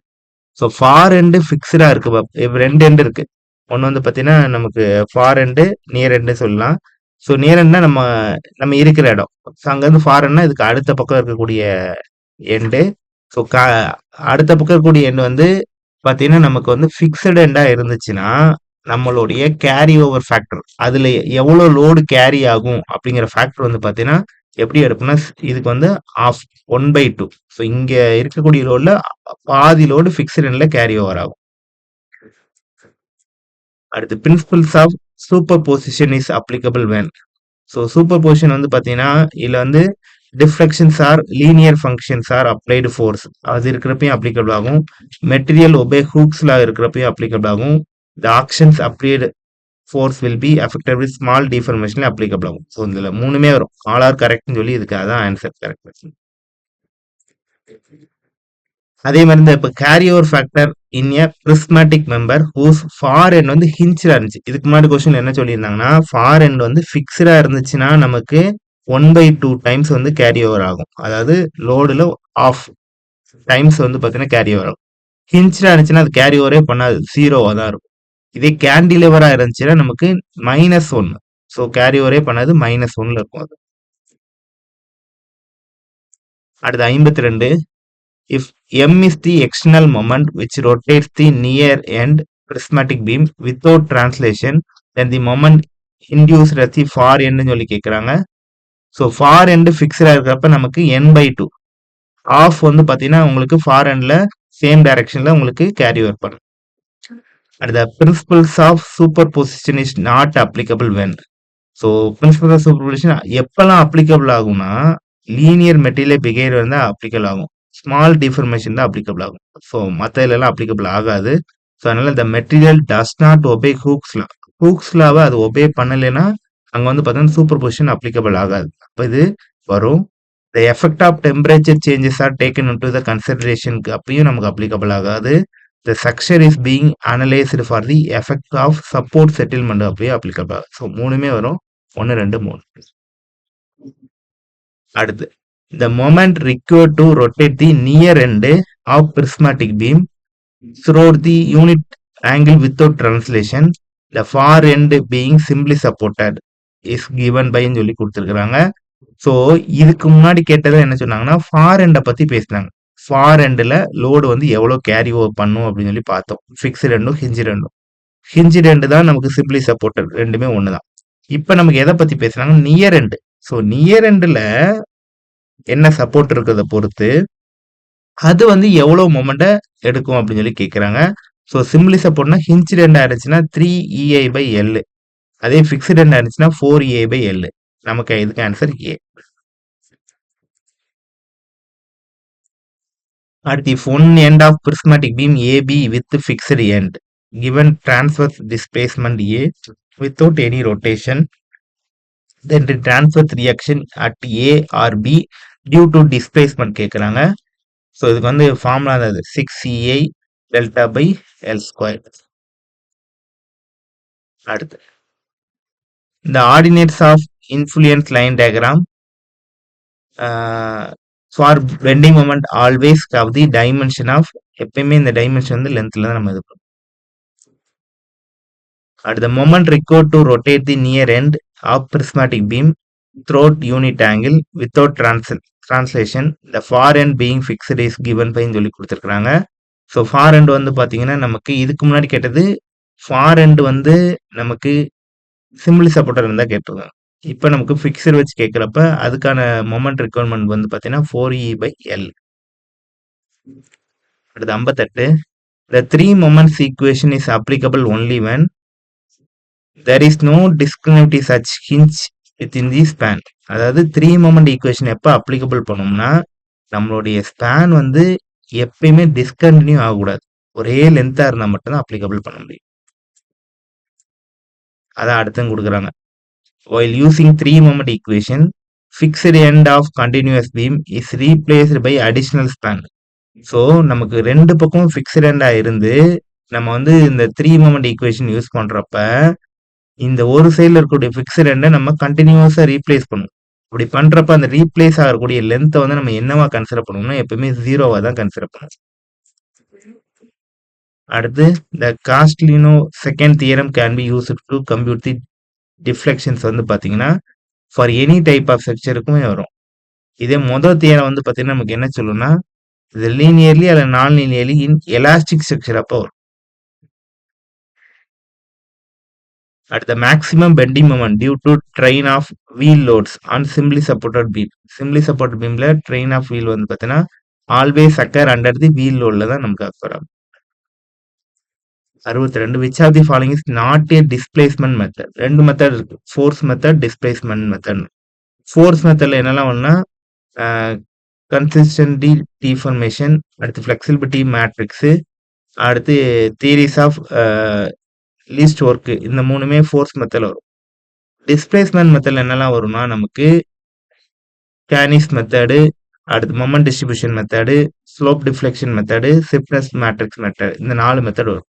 So far end ஃபிக்ஸ்டாக இருக்குது. இப்போ 2 end இருக்குது. ஒன்று வந்து பார்த்தீங்கன்னா நமக்கு ஃபார் எண்டு நியர் எண்டு சொல்லலாம். ஸோ நியர் எண்ட்னா நம்ம இருக்கிற இடம். ஸோ அங்கேருந்து ஃபார் எண்ட்னா இதுக்கு அடுத்த பக்கம் இருக்கக்கூடிய எண்டு. ஸோ அடுத்த பக்கம் இருக்கக்கூடிய எண்டு வந்து பார்த்தீங்கன்னா நமக்கு வந்து ஃபிக்ஸ்டு எண்டாக இருந்துச்சுன்னா நம்மளுடைய கேரி ஓவர் ஃபேக்டர் அதில் எவ்வளோ லோடு கேரி ஆகும் அப்படிங்கிற ஃபேக்டர் வந்து பார்த்தீங்கன்னா எப்படி எடுப்போம்னா இதுக்கு வந்து ஆஃப் 1/2. ஸோ இங்கே இருக்கக்கூடிய லோடில் பாதி லோடு ஃபிக்ஸ்டு எண்டில் கேரி ஓவர் ஆகும். அடுத்து principles of superposition is applicable when. So superposition வந்து பார்த்தீங்கன்னா இதில் வந்து deflections are linear functions are applied force அது இருக்கிறப்பையும் அப்ளிகபிள் ஆகும். மெட்டீரியல் ஒபே ஹூக்ஸ்ல இருக்கிறப்பையும் அப்ளிகபிள் ஆகும். The actions applied force will be affected with small deformation applicable ஆகும். ஸோ இதில் மூணுமே வரும். ஆல் ஆர் கரெக்ட்னு சொல்லி இதுக்கு அதான் ஆன்சர் கரெக்ட். அதே மாதிரி இந்த இப்போ carry over factor in a prismatic member whose far end வந்து ஹிஞ்சில் இருந்துச்சு. இதுக்கு முன்னாடி கொஸ்டின் என்ன சொல்லியிருந்தாங்கன்னா ஃபார் எண்ட் வந்து ஃபிக்ஸ்டாக இருந்துச்சுன்னா நமக்கு 1/2 டைம்ஸ் வந்து கேரி ஓவர் ஆகும். அதாவது லோடில் ஆஃப் டைம்ஸ் வந்து பார்த்தீங்கன்னா கேரி ஓவர் ஆகும். ஹிஞ்சில் இருந்துச்சுன்னா அது கேரி ஓவரே பண்ணாது, 0வாக தான் இருக்கும். இதே கேண்டிலிவராக இருந்துச்சுன்னா நமக்கு -1. ஸோ கேரி ஓவரே பண்ணாது, -1ல இருக்கும் அது. அடுத்து 52. If m is the external moment which rotates the near end prismatic beam without translation, then the moment induced at the far end சொல்லி கேட்குறாங்க. ஸோ ஃபார் எண்டு ஃபிக்ஸ்டாக இருக்கிறப்ப நமக்கு n/2 ஆஃப் வந்து பார்த்தீங்கன்னா உங்களுக்கு ஃபார் எண்டில் சேம் டைரக்ஷனில் உங்களுக்கு கேரி ஓவர் பண்ணும். அடுத்த principles of superposition is not applicable when. So principle of superposition எப்பெல்லாம் அப்ளிகபிள் ஆகும்னா லீனியர் மெட்டீரியல் பிஹேவியர் தான் அப்ளிகபிள் ஆகும், ஸ்மால் டிஃபர்மேஷன் தான் அப்ளிகபிள் ஆகும். ஸோ மற்ற இதெல்லாம் அப்ளிகபிள் ஆகாது. ஸோ அதனால இந்த material does not obey Hooke's law. ஹூக்ஸ்லாவை அது ஒபே பண்ணலைன்னா அங்கே வந்து பார்த்தீங்கன்னா சூப்பர் பொசிஷன் அப்ளிகபிள் ஆகாது. அப்போ இது வரும். The effect of temperature changes are taken into the கன்சிடரேஷனுக்கு அப்பயும் நமக்கு அப்ளிகபிள் ஆகாது. The structure is being analysed for the effect of support settlement அப்பயும் அப்ளிகபிள் ஆகும். ஸோ மூணுமே வரும், 1, 2, 3. அடுத்து the moment required to rotate the near end of prismatic beam throughout the unit angle without translation, the far end being simply supported is given by சொல்லி கொடுத்துருக்காங்க. So இதுக்கு முன்னாடி கேட்டதை என்ன சொன்னாங்கன்னா ஃபார் எண்டை பற்றி பேசினாங்க. ஃபார் எண்டில் லோடு வந்து எவ்வளோ கேரி ஓவர் பண்ணும் அப்படின்னு சொல்லி பார்த்தோம். ஃபிக்ஸ்டு ரெண்டும் ஹிஞ்சு ரெண்டும். ஹிஞ்சு ரெண்டு தான் நமக்கு சிம்பிளி சப்போர்ட்டட், ரெண்டுமே ஒன்று தான். இப்போ நமக்கு எதை பற்றி பேசுனாங்க, நியர் எண்டு. ஸோ நியர் எண்டில் என்ன சப்போர்ட் இருக்கிறத பொறுத்து அது வந்து எவ்வளோ மொமெண்ட்டை எடுக்கும் அப்படின்னு சொல்லி கேட்குறாங்க. ஸோ சிம்பிளி சப்போர்ட்னா ஹிஞ்ச் ரெண்டாக இருந்துச்சுன்னா 3EI/L, அதே ஃபிக்ஸ்டு ரெண்டாக இருந்துச்சுன்னா 4EI/L. நமக்கு இதுக்கு ஆன்சர் ஏ. அடுத்து if one end of prismatic beam AB with fixed end given transverse displacement A without any rotation, then the transverse reaction at A or B due to displacement கேட்குறாங்க. So இதுக்கு வந்து formula இருந்தது 6EI delta/L². அடுத்து the ordinates of influence line diagram for bending moment always have the dimension of, எப்பயுமே இந்த dimension வந்து லென்த்ல தான் நம்ம இது பண்ணுவோம். அடுத்த moment required to rotate the near end of prismatic beam throughout unit angle without translation, the far end being fixed is given by சொல்லி கொடுத்துருக்காங்க. ஸோ ஃபார் எண்ட் வந்து பார்த்தீங்கன்னா நமக்கு இதுக்கு முன்னாடி கேட்டது ஃபார் எண்ட் வந்து நமக்கு சிம்பிளி சப்போர்ட்டர் இருந்தால் கேட்டிருக்காங்க. இப்போ நமக்கு ஃபிக்ஸட் வச்சு கேட்குறப்ப அதுக்கான மொமெண்ட் ரிக்வயர்மெண்ட் வந்து பார்த்தீங்கன்னா 4E/L. அடுத்து 58. The 3 moments equation is applicable only when there is no discontinuity such hinge within the span. அதாவது 3 moment equation எப்போ அப்ளிகபிள் பண்ணோம்னா நம்மளுடைய ஸ்பேன் வந்து எப்பயுமே டிஸ்கண்டினியூ ஆகக்கூடாது, ஒரே லென்த்தாக இருந்தால் மட்டும்தான் அப்ளிகபிள் பண்ண முடியும். அதான் அடுத்தும் கொடுக்குறாங்க. While using 3 moment equation, fixed end of continuous beam is replaced by additional span. So நமக்கு ரெண்டு பக்கம் ஃபிக்ஸ்ட் எண்டாக இருந்து நம்ம வந்து இந்த 3 moment equation யூஸ் பண்ணுறப்ப இந்த ஒரு சைடில் இருக்கக்கூடிய ஃபிக்ஸ்ட் எண்டை நம்ம கண்டினியூஸாக ரீப்ளேஸ் பண்ணுவோம். அப்படி பண்ணுறப்ப அந்த ரீப்ளேஸ் ஆகக்கூடிய லென்த்தை வந்து நம்ம என்னவா கன்சிடர் பண்ணுவோம்னா எப்பவுமே 0வாக தான் கன்சிடர் பண்ணுவோம். அடுத்து the Castiglione second theorem can be used to compute the deflections வந்து பார்த்தீங்கன்னா ஃபார் எனி டைப் ஆஃப் ஸ்ட்ரக்சருக்குமே வரும். இதே மொதல் தியரம் வந்து பார்த்தீங்கன்னா நமக்கு என்ன சொல்லணும்னா இது லீனியர்லி அல்ல நான் லீனியர்லி இன் எலாஸ்டிக் ஸ்ட்ரக்சர் அப்போ வரும். அடுத்த maximum bending moment due to train of wheel loads on simply supported beam. Simply supported பீம்ல ட்ரெயின் ஆஃப் வீல் வந்து பார்த்தீங்கன்னா always occur under the wheel லோடில் தான் நமக்கு அக்கர் ஆகும். 62. Which of the following is not a displacement method. ரெண்டு method இருக்கு, force method, displacement method. Force மெத்தட்ல என்னெல்லாம் ஒன்றா கன்சிஸ்டன்டி டிஃபர்மேஷன், அடுத்து ஃப்ளெக்சிபிலிட்டி மேட்ரிக்ஸு, அடுத்து தியரிஸ் ஆஃப் லீஸ்ட் ஒர்க், இந்த மூணுமே ஃபோர்ஸ் மெத்தட்ல வரும். டிஸ்பிளேஸ்மெண்ட் மெத்தட்ல என்னெல்லாம் வரும்னா நமக்கு கேனிஸ் மெத்தடு, அடுத்து moment distribution method, slope deflection method, stiffness matrix method, இந்த 4 மெத்தட் வரும்.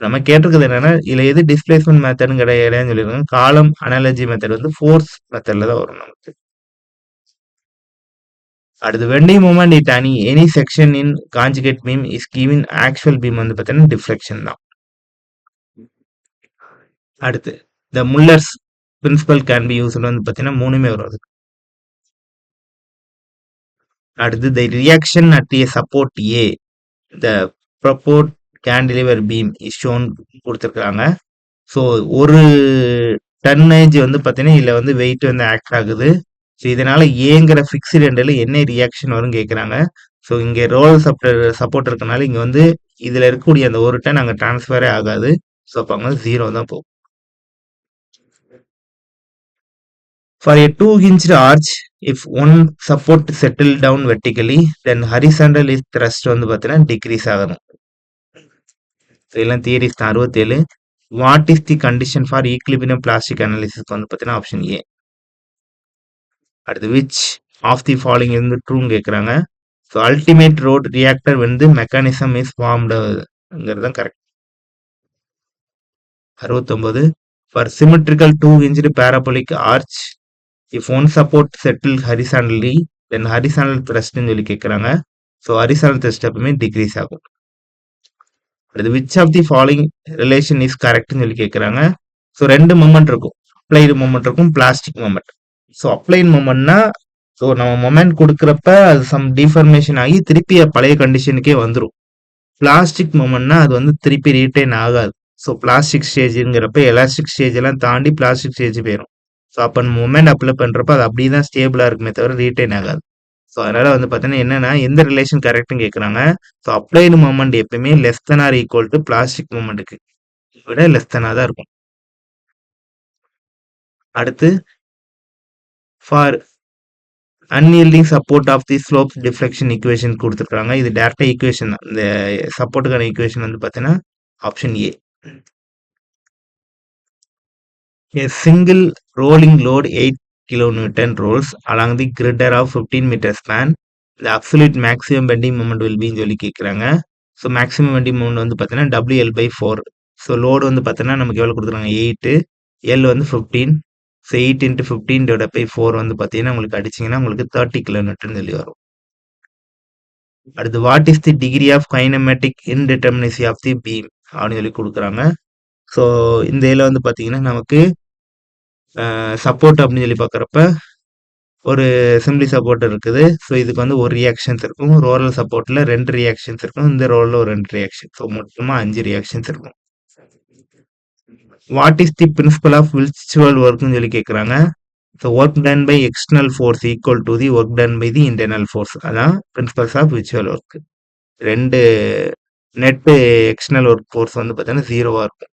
நம்ம கேட்டிருக்கிறது என்னன்னா, இதுல எது டிஸ்பிளேஸ்மெண்ட் மெத்தட்னு கிடையாதுன்னு சொல்லியிருக்காங்க. காலம் அனாலஜி மெத்தட் வந்து ஃபோர்ஸ் மெத்தட்ல தான் வரும் நமக்கு. அடுத்து bending moment at any section in conjugate beam is given actual beam வந்து பார்த்தீங்கன்னா டிஃப்ளெக்ஷன் தான். அடுத்து the Muller's principle can be used வந்து பார்த்தீங்கன்னா 3மே வரும் அதுக்கு. அடுத்து the reaction at a support a the propped cantilever beam is shown கொடுத்துருக்காங்க. ஸோ ஒரு டன்னேஜ் வந்து பார்த்தீங்கன்னா இதில் வந்து வெயிட் வந்து ஆக்ட் ஆகுது. ஸோ இதனால ஏங்கிற ஃபிக்ஸ்டு எண்டில் என்ன ரியாக்ஷன் வரும் கேட்குறாங்க. ஸோ இங்கே ரோல் சப்போர்ட் இருக்கனால இங்கே வந்து இதில் இருக்கக்கூடிய அந்த ஒரு டன் அங்கே டிரான்ஸ்ஃபரே ஆகாது. ஸோ அப்போ அங்கே 0 தான் போகும். For a 2-inch arch, if one support settle down vertically, then horizontal is thrust வந்து பார்த்தீங்கன்னா டிக்ரீஸ் ஆகணும். இதெல்லாம் தியரிஸ் தான். 67 what is the condition for equilibrium plastic analysis வந்து பார்த்தீங்கன்னா ஆப்ஷன் ஏ. அடுத்து விச் ஆஃப் தி ஃபாலோயிங் இருந்து ட்ரூன்னு கேட்குறாங்க. ஸோ அல்டிமேட் ரோட் ரியாக்டர் வந்து மெக்கானிசம் இஸ் ஃபார்ம்டுங்கிறது தான் correct. 69 for symmetrical 2-inch parabolic arch, if one support settle horizontally, then horizontal thrustன்னு சொல்லி கேட்குறாங்க. ஸோ horizontal thrust எப்பவுமே டிக்ரீஸ் ஆகும். அடுத்து which of the following relation is கரெக்ட்னு சொல்லி கேட்குறாங்க. ஸோ 2 மொமெண்ட் இருக்கும், அப்ளைடு மொமெண்ட் இருக்கும், பிளாஸ்டிக் மொமெண்ட். ஸோ அப்ளைடு மொமெண்ட்னா ஸோ நம்ம மொமெண்ட் கொடுக்குறப்ப அது சம் டிஃபர்மேஷன் ஆகி திருப்பி பழைய கண்டிஷனுக்கே வந்துடும். பிளாஸ்டிக் மொமெண்ட்னா அது வந்து திருப்பி ரீட்டைன் ஆகாது. ஸோ பிளாஸ்டிக் ஸ்டேஜுங்கிறப்ப எலாஸ்டிக் ஸ்டேஜ் எல்லாம் தாண்டி பிளாஸ்டிக் ஸ்டேஜ் போயிடும். ஸோ அப்போ மொமெண்ட் அப்ளை பண்ணுறப்ப அது அப்படியே தான் ஸ்டேபிளாக இருக்குமே தவிர ரீட்டைன் ஆகாது. ஸோ அதனால வந்து பார்த்தீங்கன்னா என்னன்னா எந்த ரிலேஷன் கரெக்ட்னு கேட்குறாங்க. ஸோ அப்ளைடு மொமெண்ட் எப்பயுமே less than or equal to plastic மொமெண்ட்டுக்கு விட லெஸ் தெனாக தான் இருக்கும். அடுத்து for unyielding support of the slope deflection equation கொடுத்துருக்காங்க. இது டேரக்டா ஈக்குவேஷன் தான். இந்த சப்போர்ட்டுக்கான ஈக்குவேஷன் வந்து பார்த்தீங்கன்னா option A. A single rolling load 8 kN rolls along the girder of 15 meter span. The absolute maximum bending moment will be சொல்லி கேட்குறாங்க. So maximum bending moment வந்து பார்த்தீங்கன்னா WL/4. ஸோ லோடு வந்து பார்த்தீங்கன்னா நமக்கு எவ்வளோ கொடுத்துருக்காங்க 8, எல் வந்து 15. ஸோ 8 × 15/4 வந்து பார்த்தீங்கன்னா உங்களுக்கு அடிச்சிங்கன்னா உங்களுக்கு 30 kN சொல்லி வரும். அடுத்து what is the degree of kinematic indeterminacy of the beam அப்படின்னு சொல்லி கொடுக்குறாங்க. ஸோ இந்த இதில் வந்து பார்த்தீங்கன்னா நமக்கு சப்போர்ட் அப்படின்னு சொல்லி பார்க்குறப்ப ஒரு சிம்பிளி சப்போர்ட் இருக்குது. ஸோ இதுக்கு வந்து ஒரு ரியாக்ஷன்ஸ் இருக்கும். ரோலர் சப்போர்ட்டில் 2 ரியாக்ஷன்ஸ் இருக்கும். இந்த ரோலில் ஒரு 2 ரியாக்ஷன். ஸோ மொத்தமாக 5 ரியாக்ஷன்ஸ் இருக்கும். What is the principle of virtual ஒர்க்னு சொல்லி கேட்குறாங்க. So work done by external force equal to the work done by the internal force. அதான் principles of virtual work. 2 net external work force வந்து பார்த்தீங்கன்னா 0வா இருக்கும்.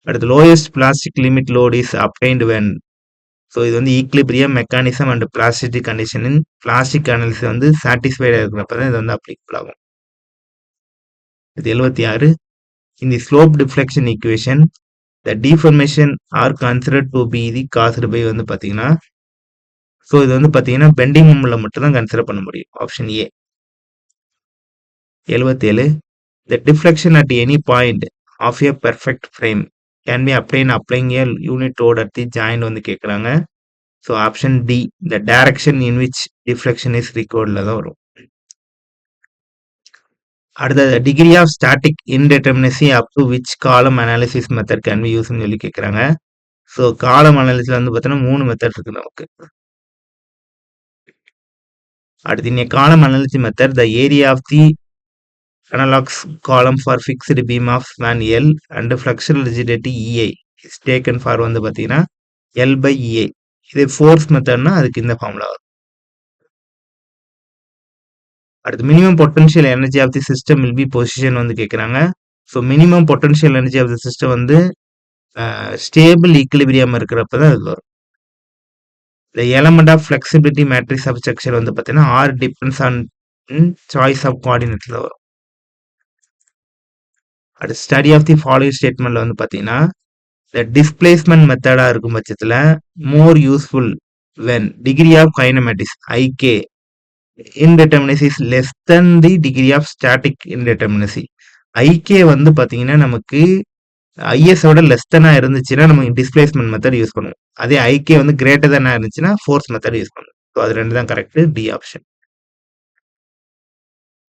அடுத்து lowest plastic limit load is obtained when. So இது வந்து equilibrium mechanism and plasticity கண்டிஷனின் plastic analysis வந்து சாட்டிஸ்ஃபைடாக இருக்கிறப்ப தான் இது வந்து அப்ளிகபிள் ஆகும். இது 76 in the slope deflection equation the deformation are considered to be the caused by வந்து பார்த்தீங்கன்னா ஸோ இது வந்து பார்த்தீங்கன்னா பெண்டிங் மொமெண்ட்ல மட்டும் தான் கன்சிடர் பண்ண முடியும். Option A. 77 the deflection at any point of a perfect frame can be obtained applying a unit load at the joint வந்து கேட்குறாங்க. So option D the direction in which deflection is requiredல தான் வரும். அடுத்தது degree of static indeterminacy up to which column analysis method can be யூஸ்ன்னு சொல்லி கேட்குறாங்க. So காலம் அனாலிசிஸ் வந்து பார்த்தீங்கன்னா 3 மெத்தட் இருக்கு நமக்கு. அடுத்து இந்த column analysis method the area of the analogous column for fixed beam of span L and flexural rigidity EI is taken for வந்து பார்த்தீங்கன்னா L/EA. இது ஃபோர்ஸ் மெத்தட்னா அதுக்கு இந்த ஃபார்முலா வரும். அடுத்து minimum potential energy of the system will be position வந்து கேட்குறாங்க. So minimum potential energy of the system வந்து ஸ்டேபிள் ஈக்லிபிரியம் இருக்கிறப்ப தான் இது வரும். The element of flexibility matrix of structure வந்து பார்த்தீங்கன்னா are depends on choice of கோஆர்டினேட்ல வரும். அடுத்து ஸ்டடி ஆஃப் தி ஃபாலோயிங் ஸ்டேட்மெண்ட்ல வந்து பார்த்தீங்கன்னா the displacement மெத்தடா இருக்கும் பட்சத்தில் more useful when degree of kinematics IK indeterminacy is less than the degree of static indeterminacy. IK வந்து பார்த்தீங்கன்னா நமக்கு ஐஎஸ் ஓட லெஸ் தெனா இருந்துச்சுன்னா நம்ம டிஸ்பிளேஸ்மெண்ட் மெத்தட் யூஸ் பண்ணுவோம். அதே ஐகே வந்து கிரேட்டர் தெனா இருந்துச்சுன்னா ஃபோர்ஸ் மெத்தட் யூஸ் பண்ணுவோம். ஸோ அது ரெண்டு தான் கரெக்ட், டி ஆப்ஷன்.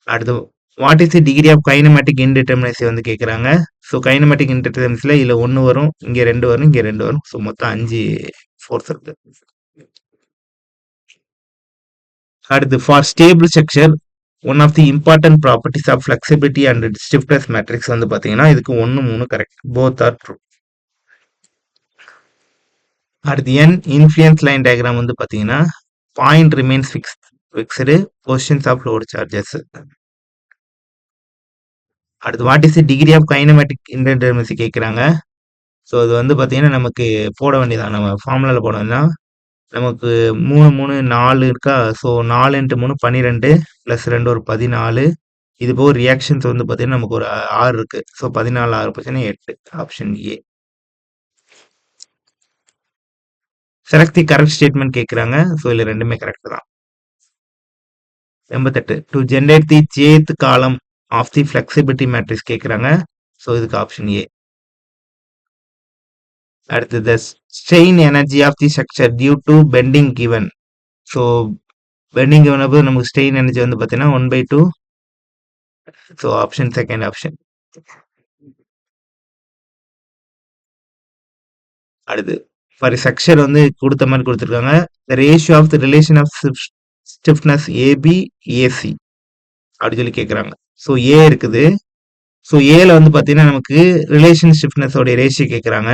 அடுத்து what is the degree of kinematic indeterminacy வந்து கேட்குறாங்க. ஸோ கைனமேட்டிக் இன்டிட்டர்மினசியில் இதில் 1 வரும், இங்கே 2 வரும், இங்கே 2 வரும். ஸோ மொத்தம் 5 ஃபோர்ஸ் இருக்கு. அடுத்து for stable structure one of the important properties of flexibility and stiffness matrix வந்து பார்த்தீங்கன்னா இதுக்கு 1, 3 கரெக்ட், போத் ஆர் ட்ரூ. அடுத்து என் இன்ஃப்ளூயன்ஸ் லைன் டயக்ராம் வந்து பார்த்தீங்கன்னா point remains fixed positions of load changes. அடுத்து what is the degree of kinematic indeterminacy கேட்குறாங்க. So இது வந்து பார்த்தீங்கன்னா நமக்கு போட வேண்டியதான், நம்ம ஃபார்முலாவில் போட வேண்டியதான். நமக்கு 3, 3, 4 இருக்கா. ஸோ 4 × 3 12 + 2 ஒரு 14. இது போக ரியாக்ஷன்ஸ் வந்து பார்த்தீங்கன்னா நமக்கு ஒரு 6 இருக்கு. ஸோ 14 6 பார்த்தீங்கன்னா 8, option A. Select the correct statement கேட்குறாங்க. ஸோ இதில் ரெண்டுமே கரெக்ட் தான். 88 to generate the jth column of the flexibility matrix கேட்குறாங்க. ஸோ இதுக்கு ஆப்ஷன் ஏ. அடுத்து the strain energy of the structure due to bending given. So bending given அப்போ நமக்கு strain energy வந்து பார்த்தீங்கன்னா 1/2. So option second option. அடுத்து for structure வந்து கொடுத்த மாதிரி கொடுத்துருக்காங்க. The ratio of the relation of stiffness AB AC அப்படி சொல்லி கேட்குறாங்க. ஸோ ஏ இருக்குது. ஸோ ஏல வந்து பார்த்தீங்கன்னா நமக்கு ரிலேஷன் ஸ்டிஃப்னஸோடைய ரேஷியோ கேட்குறாங்க.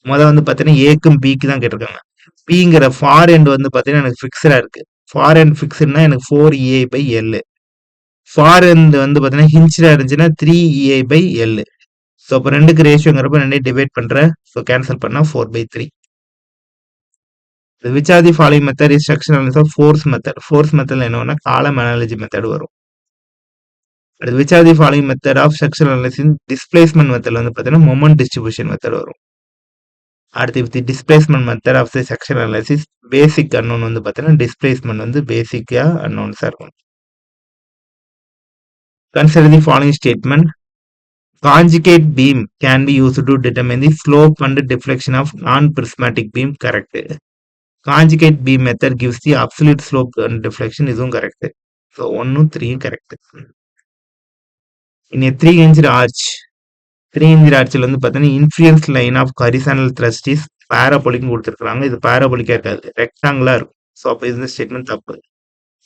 முதல் வந்து பார்த்தீங்கன்னா ஏக்கும் பிக்கு தான் கேட்டிருக்காங்க. பிங்கிற ஃபார் எண்ட் வந்து பார்த்தீங்கன்னா எனக்கு ஃபிக்ஸடாக இருக்கு. ஃபார் எண்ட் ஃபிக்ஸ்டுனா எனக்கு 4EI/L. ஃபார் எண்ட் வந்து பார்த்தீங்கன்னா ஹிஞ்ச்டாக இருந்துச்சுன்னா 3EI/L. ஸோ அப்போ ரெண்டுக்கு ரேஷியோங்கிறப்ப ரெண்டையும் டிவைட் பண்ணுறேன். ஸோ கேன்சல் பண்ணால் 4/3. Which are the following method is structural analysis of force method. Force மெத்தட்ல என்னன்னா காலம் அனாலஜி மெத்தட் வரும். அடுத்து which are the following method of structural analysis displacement மெத்தட்ல வந்து பார்த்தீங்கன்னா மொமெண்ட் டிஸ்ட்ரிபியூஷன் மெத்தட் வரும். அடுத்து the displacement method of the structural analysis basic unknown வந்து பார்த்தீங்கன்னா டிஸ்பிளேஸ்மெண்ட் வந்து பேசிக்கா அன்னோன்ஸாக இருக்கும். Consider the following statement. Conjugate beam can be used to determine the slope and deflection of non-prismatic beam. Correct. Conjugate beam method gives the absolute slope and deflection. Is correct. So 1, 3 correct. In a 3-inch arch, 3-inch arch வந்து பார்த்தீங்கன்னா influence line of horizontal thrust is parabolic கொடுத்துருக்காங்க. இது பேராபோலிக்கா இருக்காது, ரெக்டாங்குலா இருக்கும். So அப்போ இந்த statement தப்பு.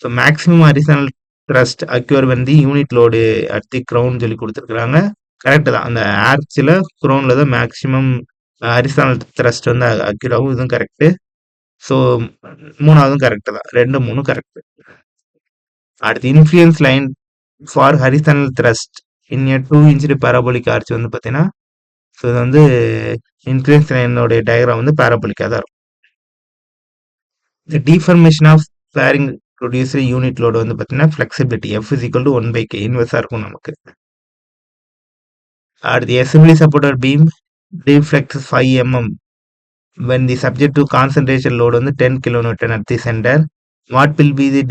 So maximum horizontal thrust occur வந்து unit load at the ground சொல்லி கொடுத்துருக்காங்க. கரெக்ட் தான். அந்த ஆர்ச்சில் குரோனில் தான் மேக்ஸிமம் ஹரிசானல் த்ரஸ்ட் வந்து அக்யூர் ஆகும். இதுவும் கரெக்டு. ஸோ 3ஆவதும் கரெக்டு தான். 2, 3 கரெக்டு. அடுத்து influence line for horizontal thrust in A 2-inch parabolic arch வந்து பார்த்தீங்கன்னா ஸோ இது வந்து இன்ஃப்ளூயன்ஸ் லைனோடைய டயக்ராம் வந்து பேராபோலிக்காக தான் இருக்கும். இந்த deformation of fairing producer unit load வந்து பார்த்தீங்கன்னா ஃப்ளெக்சிபிலிட்டி F = 1/K இன்வெர்ஸாக இருக்கும் நமக்கு. அடுத்து assembly supported beam deflects 5 mm when the subject to concentration load வந்து 10 kN at the center. What will be the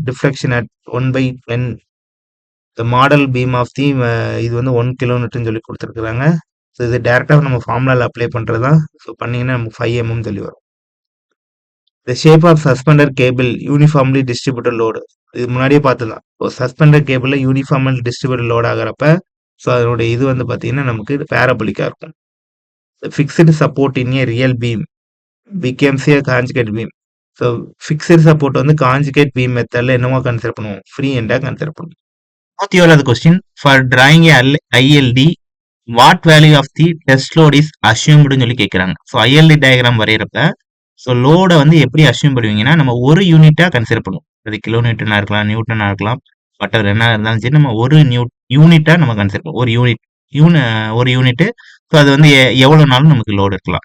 deflection at 1/10? The model beam of the இது வந்து 1 kN சொல்லி கொடுத்துருக்குறாங்க. ஸோ இது டேரெக்டாக நம்ம ஃபார்முலாவில் அப்ளை பண்ணுறது தான். ஸோ பண்ணிங்கன்னா நமக்கு 5 mm சொல்லி வரும். The shape of suspender cable uniformly distributed load. இது முன்னாடியே பார்த்துதான். ஸோ சஸ்பெண்டர் கேபிளில் யூனிஃபார்மல் டிஸ்ட்ரிபியூட்டட் லோட் ஆகிறப்ப ஸோ அதனுடைய இது வந்து பார்த்தீங்கன்னா நமக்கு பேராபோலிக்காக இருக்கும். Fixed support in a real beam becomes a conjugate beam. So fixed support வந்து கான்ஜுகேட் பீம் மெத்தடில் என்னவோ கன்சிடர் பண்ணுவோம், ஃப்ரீ எண்டாக கன்சிடர் பண்ணுவோம். 47வது question. For drawing ILD what value of the test load is அசியூம்டுன்னு சொல்லி கேட்குறாங்க. ஸோ ஐஎல்டி டயக்ராம் வரைகிறப்ப ஸோ லோடை வந்து எப்படி அசியூம் பண்ணுவீங்கன்னா நம்ம ஒரு யூனிட்டாக கன்சிடர் பண்ணுவோம். அது கிலோமீட்டர்னா இருக்கலாம், நியூட்டனா இருக்கலாம், பட்டர் என்ன இருந்தாலும் சரி நம்ம ஒரு யூனிட்டாக நம்ம கன்சிடர் பண்ணுவோம். ஒரு யூனிட்டு. ஸோ அது வந்து எவ்வளோ நாளும் நமக்கு லோடு இருக்கலாம்.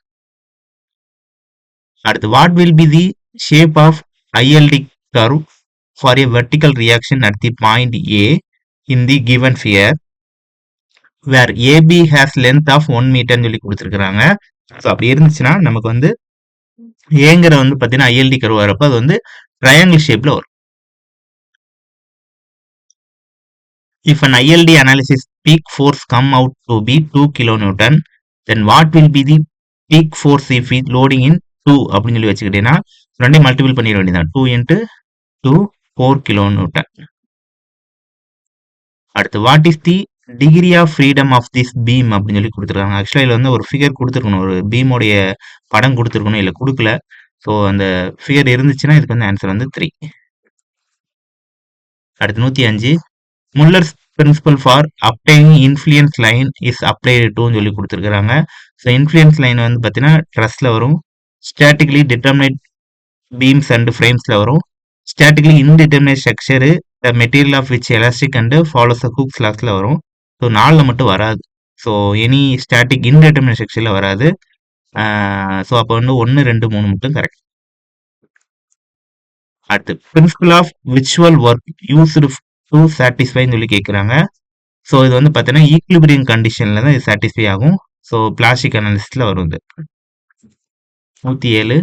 அடுத்து what will be the shape of ILD curve for a vertical reaction at the point A in the given figure. Where AB has length of 1 மீட்டர்னு சொல்லி கொடுத்துருக்காங்க. ஸோ அப்படி இருந்துச்சுன்னா நமக்கு வந்து ஏங்கிற வந்து பார்த்தீங்கன்னா ஐஎல்டி கர்வ் வரப்போ அது வந்து ட்ரையாங்கிள் ஷேப்ல வரும். If an ILD analysis peak force come out to be 2 kilonewton, then what will be the peak force if it loading in 2 அப்படின்னு சொல்லி வச்சுக்கிட்டீங்கன்னா ரெண்டையும் மல்டிபிள் பண்ணிட வேண்டியதான். 2 into 2 4 kilonewton. அடுத்து what is the degree of freedom of this beam அப்படின்னு சொல்லி கொடுத்துருக்காங்க. ஆக்சுவலாக இதில் வந்து ஒரு ஃபிகர் கொடுத்துருக்கணும், ஒரு பீமோடைய படம் கொடுத்துருக்கணும், இல்லை கொடுக்கல. ஸோ அந்த ஃபிகர் இருந்துச்சுன்னா இதுக்கு வந்து ஆன்சர் வந்து 3. அடுத்து 105 Muller's principle for obtaining influence line is applied டுன்னு சொல்லி கொடுத்துருக்காங்க. ஸோ இன்ஃப்ளூயன்ஸ் லைன் வந்து பார்த்தீங்கன்னா ட்ரஸ்ல வரும், ஸ்டாட்டிக்லி டிட்டர்மினேட் பீம்ஸ் அண்ட் ஃப்ரேம்ஸ்ல வரும், statically indeterminate structure the material of which elastic and follows Hooke's லாஸ்ல வரும். ஸோ 4ல் மட்டும் வராது. ஸோ எனி ஸ்டாட்டிக் இன்டிட்டர்மினேட் ஸ்ட்ரக்சர்ல வராது. ஸோ அப்போ வந்து 1 2 3 மட்டும் கரெக்ட். அடுத்து principle of virtual work used to சாட்டிஸ்ஃபைன்னு சொல்லி கேட்குறாங்க. ஸோ இது வந்து பார்த்தீங்கன்னா ஈக்லிபிரியம் கண்டிஷனில் தான் இது சாட்டிஸ்ஃபை ஆகும். ஸோ பிளாஸ்டிக் அனாலிசிஸில் வரும் இது. 107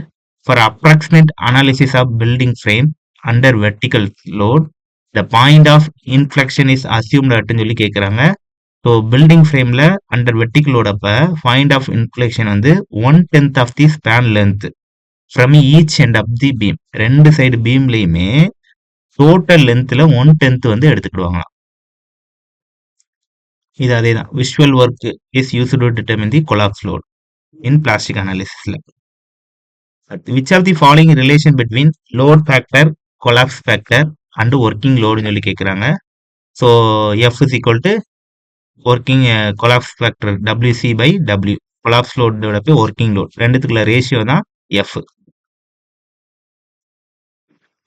for approximate analysis of building frame under vertical load the point of inflection is assumed அட்டுன்னு சொல்லி கேட்குறாங்க. ஸோ பில்டிங் ஃப்ரேமில் அண்டர் வெர்டிக்கல் லோட் அப்போ பாயிண்ட் ஆஃப் இன்ஃப்ளெக்ஷன் வந்து 1/10 of the span length from each end of the beam. ரெண்டு side பீம்லையுமே total லென்த்தில் 1/10 வந்து எடுத்துக்கிடுவாங்களாம். இது அதே தான். Visual work is used to determine the collapse load in plastic அனாலிசிஸில். Which of the following relation between load factor, collapse factor and working லோடுன்னு சொல்லி கேட்குறாங்க. So F is equal to working collapse factor WC by W, collapse லோடோட போய் working load, ரெண்டுத்துக்குள்ள ratio தான் F.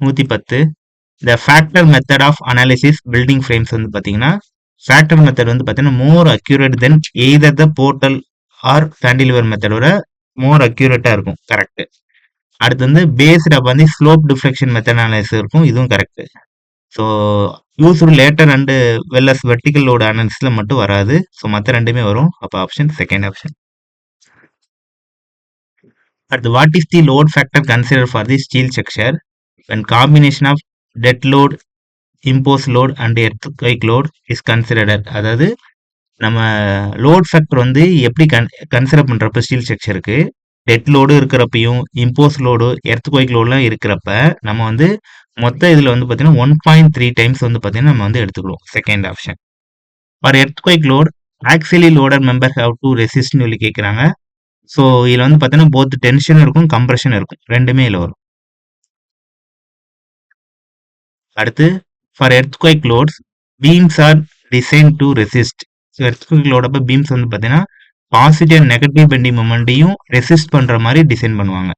110 the factor method of analysis building frames வந்து பார்த்தீங்கன்னா factor method வந்து பார்த்தீங்கன்னா more accurate than either the portal or cantilever மெத்தடோட more அக்யூரேட்டாக இருக்கும். கரெக்ட். அடுத்து வந்து பேஸ்ட் அப்போ வந்து ஸ்லோப் டிஃப்ளெக்ஷன் மெத்தட் அனாலிசிஸ் இருக்கும், இதுவும் correct. So used later and wells vertical load அனாலிசிஸில் மட்டும் வராது. ஸோ மற்ற ரெண்டுமே வரும். அப்போ ஆப்ஷன் செகண்ட் ஆப்ஷன். அடுத்து what is the load factor consider for the steel structure when combination of dead load, imposed load and earthquake load is considered. அதாவது நம்ம லோட் ஃபேக்டர் வந்து எப்படி கன்சிடர் பண்ணுறப்ப ஸ்டீல் ஸ்ட்ரக்சருக்கு டெட் லோடு இருக்கிறப்பையும் impose load earthquake லோடுலாம் இருக்கிறப்ப நம்ம வந்து மொத்த இதில் வந்து பார்த்தீங்கன்னா 1.3 டைம்ஸ் வந்து பார்த்தீங்கன்னா நம்ம வந்து எடுத்துக்கிறோம். Second option. For earthquake load axially loaded member have to ரெசிஸ்ட்னு சொல்லி கேட்குறாங்க. ஸோ இதில் வந்து பார்த்தீங்கன்னா போத் டென்ஷன் இருக்கும், கம்ப்ரெஷன் இருக்கும், ரெண்டுமே இதில் வரும். அடுத்து for earthquake loads beams are design to resist. So earthquake load அப்போ பீம்ஸ் வந்து பார்த்தீங்கன்னா பாசிட்டிவ் அண்ட் நெகட்டிவ் பெண்டிங் மொமெண்ட்டையும் ரெசிஸ்ட் பண்ணுற மாதிரி டிசைன் பண்ணுவாங்க.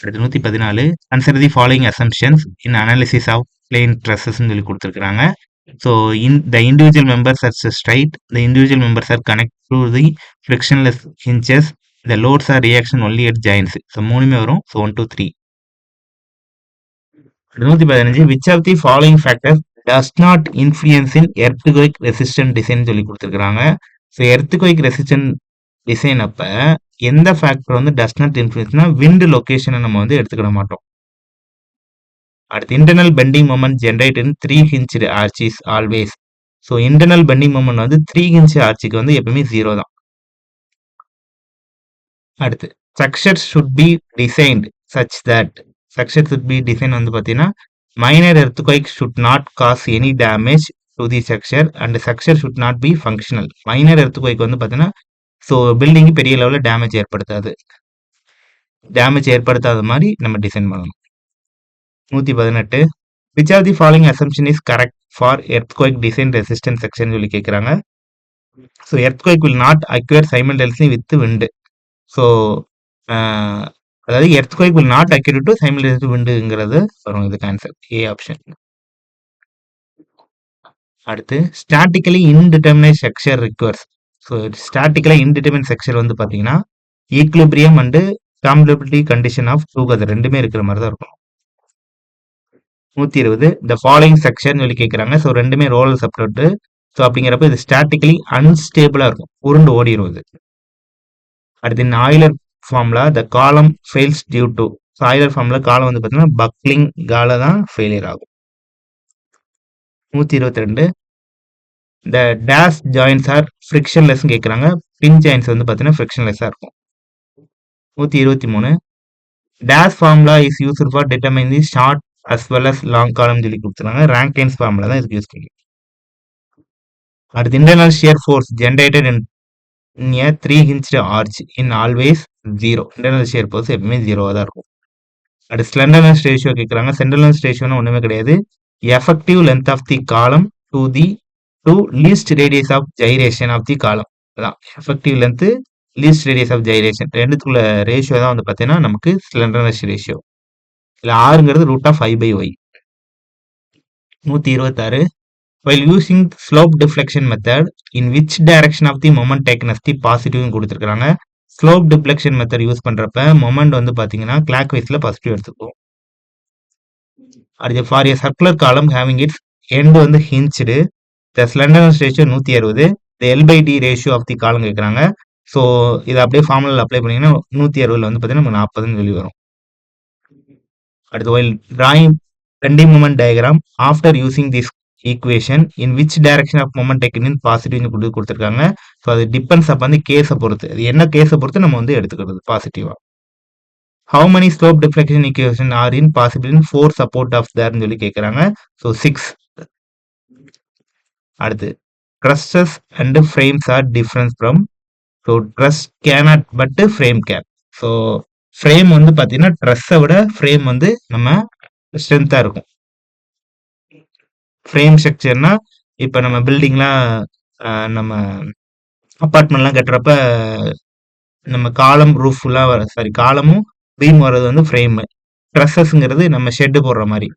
அடுத்து 114 consider the following assumptions in analysis of plane ட்ரெஸ்ஸஸ்ன்னு சொல்லி கொடுத்துருக்காங்க. So the individual members are straight, the individual members are connect to the frictionless hinges, the loads are reaction only at joints. So மூணுமே வரும். So 1 2 3. 115 which of the following factor does not influence in earthquake resistant design சொல்லி கொடுத்துருக்காங்க. So earthquake resistant design அப்போ எந்த factor வந்து does not இன்ஃப்ளூயன்ஸ்னா wind லொகேஷனை நம்ம வந்து எடுத்துக்கிட மாட்டோம். அடுத்து internal bending moment generate in 3 hinged arches always. So internal bending moment வந்து 3 ஹிஞ்ச் ஆர்ச்சிக்கு வந்து எப்பவுமே 0 தான். அடுத்து structure should be designed such that, structure should be design வந்து பார்த்தீங்கன்னா minor earthquake should not cause any damage to the structure and structure should not be functional. Minor earthquake வந்து பார்த்தீங்கன்னா ஸோ பில்டிங்கு பெரிய லெவலில் டேமேஜ் ஏற்படுத்தாது, damage ஏற்படுத்தாத மாதிரி நம்ம டிசைன் பண்ணணும். 118 which of the following assumption is correct for earthquake design resistance section சொல்லி கேட்குறாங்க. So earthquake will not occur simultaneously with wind. So அதாவது earthquake will not occur to simultaneous விண்டுங்கிறது வரும். இதுக்கு ஆன்சர் ஏ ஆப்ஷன். அடுத்து statically indeterminate structure requires. So statically indeterminate structure வந்து பார்த்தீங்கன்னா equilibrium and compatibility condition of together ரெண்டுமே இருக்கிற மாதிரி தான் இருக்கும். 120 த ஃபாலோயிங் செக்ஷன் சொல்லி கேட்குறாங்க. ஸோ ரெண்டுமே ரோலர் சப்ளோட்டு. ஸோ அப்படிங்கிறப்ப இது ஸ்டாட்டிக்கலி அன்ஸ்டேபிளாக இருக்கும், உருண்டு ஓடிடும் இது. அடுத்து இந்த Euler formula the column fails due to. So Euler formula column வந்து பார்த்தீங்கன்னா பக்லிங்கால தான் ஃபெயிலியர் ஆகும். 122 the dash joints are frictionless கேட்குறாங்க. பின் ஜாயின்ஸ் வந்து பார்த்தீங்கன்னா ஃப்ரிக்ஷன்லெஸ்ஸாக இருக்கும். 123 dash formula is used for determine the short as well as long column சொல்லி கொடுத்துருக்காங்க. ரேங்கைன்ஸ் ஃபார்முலா தான் இதுக்கு யூஸ் பண்ணி. அடுத்து internal shear force generated in a 3 hinged arch in always 0. Internal shear force எப்பவுமே 0வாக தான் இருக்கும். அடுத்து ஸ்லெண்டர்னஸ் ரேஷியோ கேட்குறாங்க. ஸ்லெண்டர்னஸ் ரேஷியோன்னு ஒன்றுமே கிடையாது. Effective length of the column to least radius of gyration of the column. அதான் effective length least radius of gyration ரெண்டுத்துக்குள்ள ரேஷியோ தான் வந்து பார்த்தீங்கன்னா நமக்கு ஸ்லெண்டர்னஸ் ரேஷியோ. இல்லை ஆறுங்கிறது √5/y. 126 while using slope deflection method in which direction of the moment taken as the positive கொடுத்துருக்காங்க. Slope deflection method use பண்றப்ப மொமெண்ட் வந்து பாத்தீங்கன்னா கிளாக் வைஸ்ல பாசிட்டிவ் எடுத்துக்கும். அடுத்து for a circular column having its end வந்து hinged the slenderness ratio 160 the L/D ratio of the column கேட்குறாங்க. So இதை அப்படியே ஃபார்முலாவில் அப்ளை பண்ணீங்கன்னா 160 வந்து பார்த்தீங்கன்னா நமக்கு 40ன்னு சொல்லி வரும். அடுத்து while drawing bending moment diagram after using this equation in which direction of moment taken in positive கொடுத்துருக்காங்க. ஸோ அது டிபெண்ட்ஸ் அப்போ வந்து கேஸை பொறுத்து, அது என்ன கேஸை பொறுத்து நம்ம வந்து எடுத்துக்கிறது பாசிட்டிவா. How many slope deflection equation are in possible in 4 support of there சொல்லி கேட்குறாங்க. ஸோ 6. அடுத்து trusses and frames are different from. So dress cannot but frame can. So frame வந்து பார்த்தீங்கன்னா ட்ரஸ்ஸை விட ஃப்ரேம் வந்து நம்ம ஸ்ட்ரென்த்தாக இருக்கும். ஃப்ரேம் ஸ்ட்ரக்சர்னா இப்போ நம்ம பில்டிங்லாம் நம்ம அப்பார்ட்மெண்ட்லாம் கட்டுறப்ப நம்ம காலம் ரூஃப்லாம் சாரி காலமும் பீம் வர்றது வந்து ஃப்ரேமு. ட்ரஸ்ஸஸ்ங்கிறது நம்ம ஷெட்டு போடுற மாதிரி.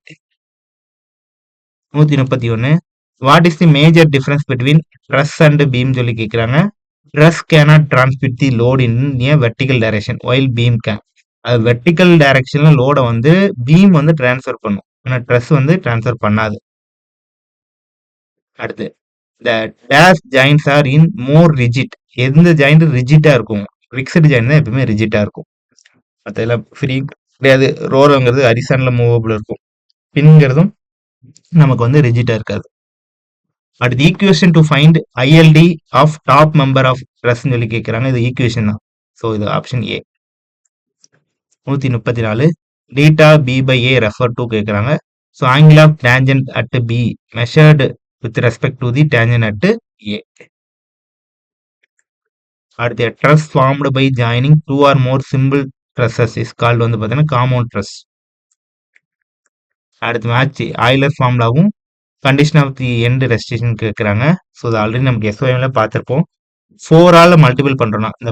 131 what is the major difference between truss and beam சொல்லி கேட்குறாங்க. Truss cannot transmit the load in a vertical direction while beam can. அது வெர்டிகல் டைரக்ஷன்ல லோடை வந்து பீம் வந்து டிரான்ஸ்ஃபர் பண்ணும், ஆனால் ட்ரஸ் வந்து டிரான்ஸ்ஃபர் பண்ணாது. அடுத்து the dash joints are in more rigid. எந்த ஜாயிண்ட் ரிஜிட்டா இருக்கும்? ஃபிக்ஸ்டு ஜாயிண்ட் தான் எப்பவுமே ரிஜிட்டா இருக்கும். மற்றெல்லாம் ஃப்ரீ கிடையாது. ரோலங்கிறது ஹரிசான்ல மூவபிள் இருக்கும், பின்ங்கிறதும் நமக்கு வந்து ரிஜிட்டா இருக்காது. அடுத்து equation to find ILD of top member of ட்ரஸ்ன்னு சொல்லி கேட்குறாங்க. இது ஈக்குவேஷன் தான். ஸோ இது option A. 134 theta B/A refer to கேட்குறாங்க. So angle of tangent at B measured with respect to the tangent at A. அடுத்து truss formed by joining 2 or more simple trusses is called வந்து பார்த்தீங்கன்னா compound truss. அடுத்து match Euler ஃபார்முலாவும் condition of the end restriction கேட்குறாங்க. So இது already நமக்கு எஸ்ஓஎம்ல பார்த்துருப்போம். 4ஆல் multiple பண்ணுறோம்னா இந்த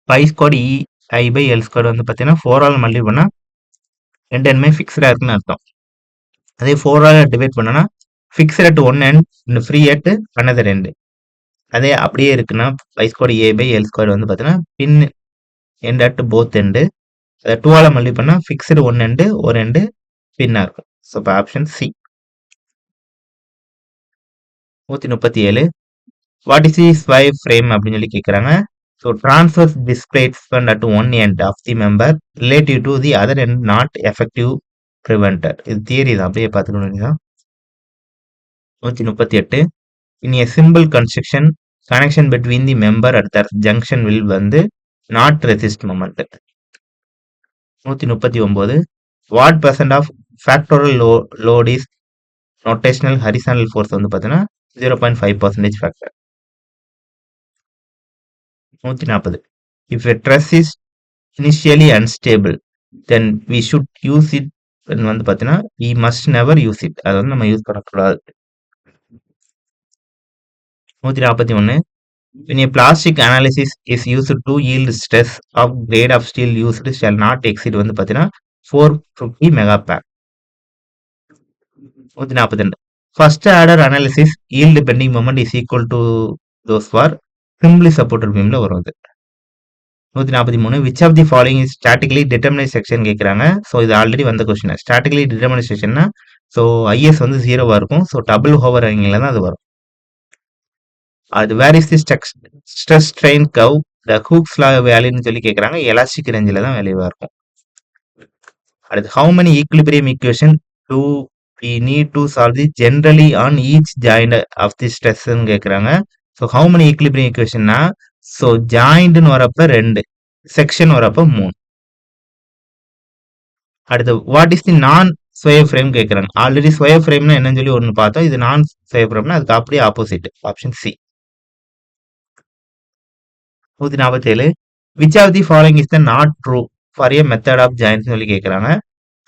பை ஸ்கொயர் EI/L² வந்து பார்த்தீங்கன்னா 4ஆல் மல்டிபிள் பண்ணால் ரெண்டு எண்ணுமே ஃபிக்ஸ்டாக இருக்குன்னு அர்த்தம். அதே 4ஆல் டிவைட் பண்ணோன்னா ஃபிக்ஸ்ட் அட் ஒன் எண்ட் இன்னும் ஃப்ரீ அட் அனதர் எண்டு. அதே அப்படியே இருக்குன்னா பை ஸ்கொயர் A/L² வந்து பார்த்தீங்கன்னா pin end at both end. அதை 2ஆல் மல்டிபிள் பண்ணால் ஃபிக்ஸ்டு ஒன் எண்டு ஒரு எண்டு பின்னாக இருக்கும். ஸோ இப்போ option C. 137 what is the swipe frame அப்படின்னு சொல்லி கேட்குறாங்க. So transfers displacement at one end of the member relative to the other end not effective preventer. இது தியரி தான், அப்படியே பார்த்துக்க வேண்டியதான். 138 in a simple construction connection between the member at that junction will வந்து not resist moment. 139 what % of factored load is notional horizontal force வந்து பார்த்தீங்கன்னா 0.5% factor. 140 if a truss is initially unstable then we should use it வந்து பார்த்தீங்கன்னா we must never use it. அதை வந்து நம்ம use பண்ணக்கூடாது. 141 when a plastic analysis is used to yield stress of grade of steel used shall not exceed வந்து பார்த்தீங்கன்னா 450 MPa. 142 first order analysis yield bending moment is equal to those for simply supported beamல வரும். 143 which of the following is statically determinate section கேட்குறாங்க. So இது already வந்த question. Statically determinate செக்ஷன்னா so IS வந்து 0வா இருக்கும். ஸோ டபுள் ஹோவர் ரன்னிங்ல தான் அது வரும். அது where is the stress strain curve the Hooke's law வேல்யூன்னு சொல்லி கேட்குறாங்க. எலாஸ்டிக் ரேஞ்சில் தான் வேல்யூவாக இருக்கும். அடுத்து how many equilibrium equation to we need to solve the generally on each joint of the ஸ்ட்ரெஸ்ன்னு கேட்குறாங்க. ஸோ ஹவு மெனி ஈக்குலிபிரியம் ஈக்குவேஷன்னா ஸோ ஜாயிண்ட்னு வரப்ப 2, செக்ஷன் வரப்ப 3. அடுத்து வாட் இஸ் தி நான் ஸ்கொயர் ஃப்ரேம் கேட்குறாங்க. ஆல்ரெடி ஸ்கொயர் ஃப்ரேம்னா என்னன்னு சொல்லி ஒன்று பார்த்தோம். இது நான் ஸ்கொயர் ஃப்ரேம்னா அதுக்கு அப்படியே opposite, option C. 147 which of the following is the not true for a method of joints சொல்லி கேட்குறாங்க.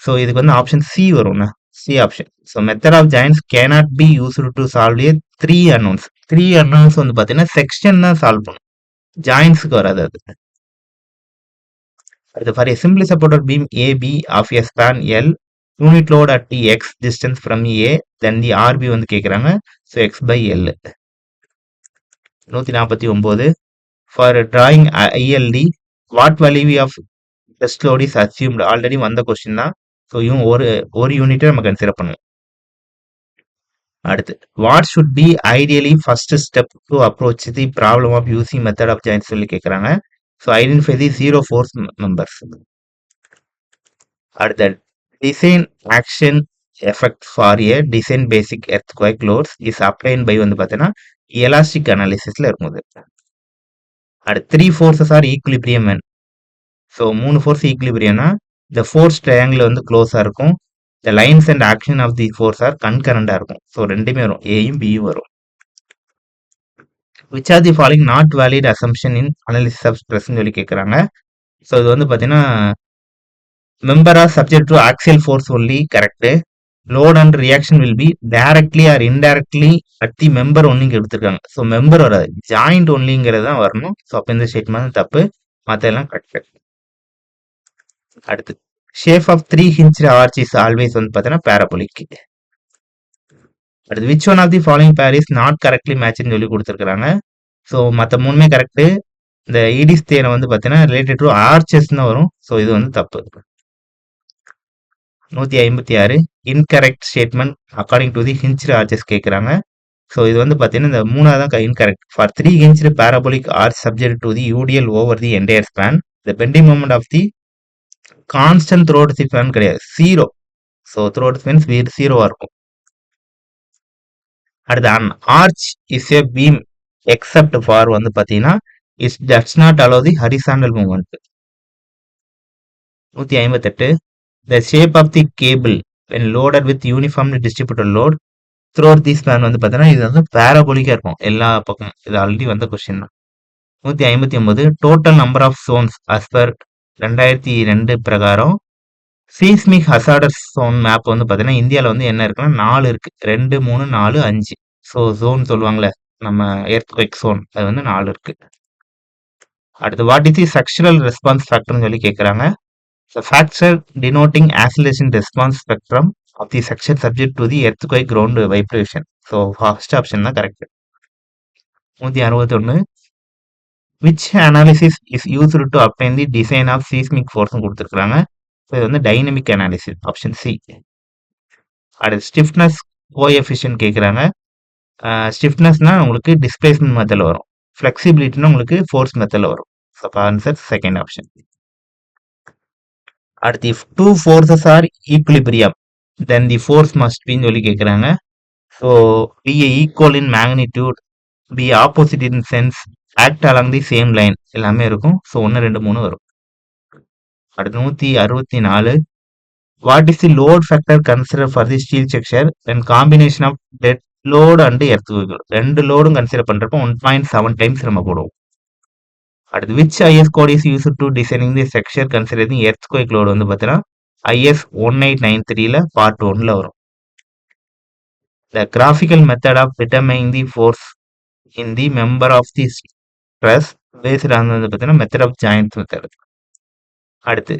ஸோ இதுக்கு வந்து ஆப்ஷன் சி வரும்ண்ணா, C option. So method of joints cannot be used to solve a 3 unknowns. 3 unknowns வந்து பார்த்தீங்கன்னா section தான் solve பண்ணும், ஜாயின்ஸுக்கு வராது அது. அடுத்து for a simply supported beam AB of a span L unit load at the X distance from A then the RB வந்து கேட்குறாங்க. So X by L. 149 for drawing ILD what value of test load is assumed. Already வந்த question தான். So இவங்க ஒரு யூனிட்டை நம்ம consider பண்ணுவோம். அடுத்து what should be ideally first step to approach the problem of using method of joints சொல்லி கேட்குறாங்க. So identify the 0 force members. அடுத்த design action effect for a design basic earthquake loads is applied by வந்து பார்த்தீங்கன்னா elastic அனாலிசிஸ்ல இருக்கும்போது. அடுத்து 3 forces are equilibrium. So 3 force ஈக்குலிபிரியம்னா இந்த ஃபோர்ஸ் ட்ரையாங்கிள் வந்து க்ளோஸாக இருக்கும். The lines and action of the force are கன்கரண்டாக இருக்கும். ஸோ ரெண்டுமே வரும், ஏயும் பியும் வரும். Which are the following not valid assumption in analysis of ஸ்ட்ரெஸ்ன்னு சொல்லி கேட்குறாங்க. ஸோ இது வந்து பார்த்தீங்கன்னா member are subject to axial force only correct. Load and reaction will be directly or indirectly at the member ஒன்லிங்க எடுத்துருக்காங்க. ஸோ மெம்பர் வராது, joint ஒன்லிங்கிறது தான் வரணும். ஸோ அப்போ இந்த ஸ்டேட்மெண்ட் தப்பு, மற்ற எல்லாம் கரெக்ட். அடுத்து shape of 3 hinge arch is always வந்து பார்த்தீங்கன்னா பேராபோலிக். அடுத்து which one of the following pair is not correctly மேட்ச்னு சொல்லி கொடுத்துருக்காங்க. ஸோ மற்ற 3மே கரெக்டு. இந்த ஈடிஸ் தேரை வந்து பார்த்தீங்கன்னா ரிலேட்டட் டு ஆர்ச்சஸ் தான் வரும். ஸோ இது வந்து தப்பு. 156 incorrect statement according to the hinge arches கேட்குறாங்க. ஸோ இது வந்து பார்த்தீங்கன்னா இந்த 3வது தான் incorrect. For 3 hinge parabolic arch subject to the UDL over the entire span the bending moment of the constant throughout the span கிடையாது, 0. ஸோ த்ரோட் ஸ்பேன் 0வா இருக்கும். அடுத்து an arch is a beam except for வந்து பார்த்தீங்கன்னா is does not allow the horizontal movement. 158 the shape of the cable when loaded with uniformly distributed load throat the span வந்து பார்த்தீங்கன்னா இது வந்து பேராபோலிக்கா இருக்கும் எல்லா பக்கம். இது ஆல்ரெடி வந்த கொஸ்டின் தான். 159 total number of zones as per 2002 பிரகாரம் சீஸ்மிக் ஹசார்டஸ் சோன் மேப் வந்து பார்த்தீங்கன்னா இந்தியாவில் வந்து என்ன இருக்குன்னா 4 இருக்கு. 2, 3, 4, 5. ஸோ ஜோன் சொல்லுவாங்களே நம்ம எர்த்குவைக் ஜோன், அது வந்து 4 இருக்கு. அடுத்து what is the structural response ஃபேக்டர்னு சொல்லி கேட்குறாங்க. So factor denoting oscillation response spectrum of the section subject to the earthquake ground vibration. So first option தான் correct. 161 which analysis is used to applain the design of seismic ஃபோர்ஸ்னு கொடுத்துருக்காங்க. So இது வந்து dynamic analysis, option C. அடுத்து stiffness coefficient கேட்குறாங்க. ஸ்டிஃப்னஸ்னா உங்களுக்கு displacement மெத்தடில் வரும், ஃப்ளெக்சிபிலிட்டினா உங்களுக்கு ஃபோர்ஸ் மெத்தடில் வரும். ஸோ அப்போ ஆன்சர் செகண்ட் ஆப்ஷன். அடுத்து if 2 forces are equilibrium then the force must பின்னு சொல்லி கேட்குறாங்க. So be equal in magnitude, be opposite in sense, act along the same line எல்லாமே இருக்கும். ஸோ 1, 2, 3 வரும். அடுத்து 164 what is the load factor consider for the steel structure and combination of dead load and earthquake. 2 லோடும் consider பண்ணுறப்போ 1.7 times நம்ம போடுவோம். அடுத்து which IS code is use to designing the structure considering earthquake load வந்து பார்த்தீங்கன்னா IS 1893 part 1ல வரும். The graphical method of determining the force in the member of the stress based on வந்து பார்த்தீங்கன்னா மெத்தட் ஆஃப் ஜாயின்ட் மெத்தட். அடுத்து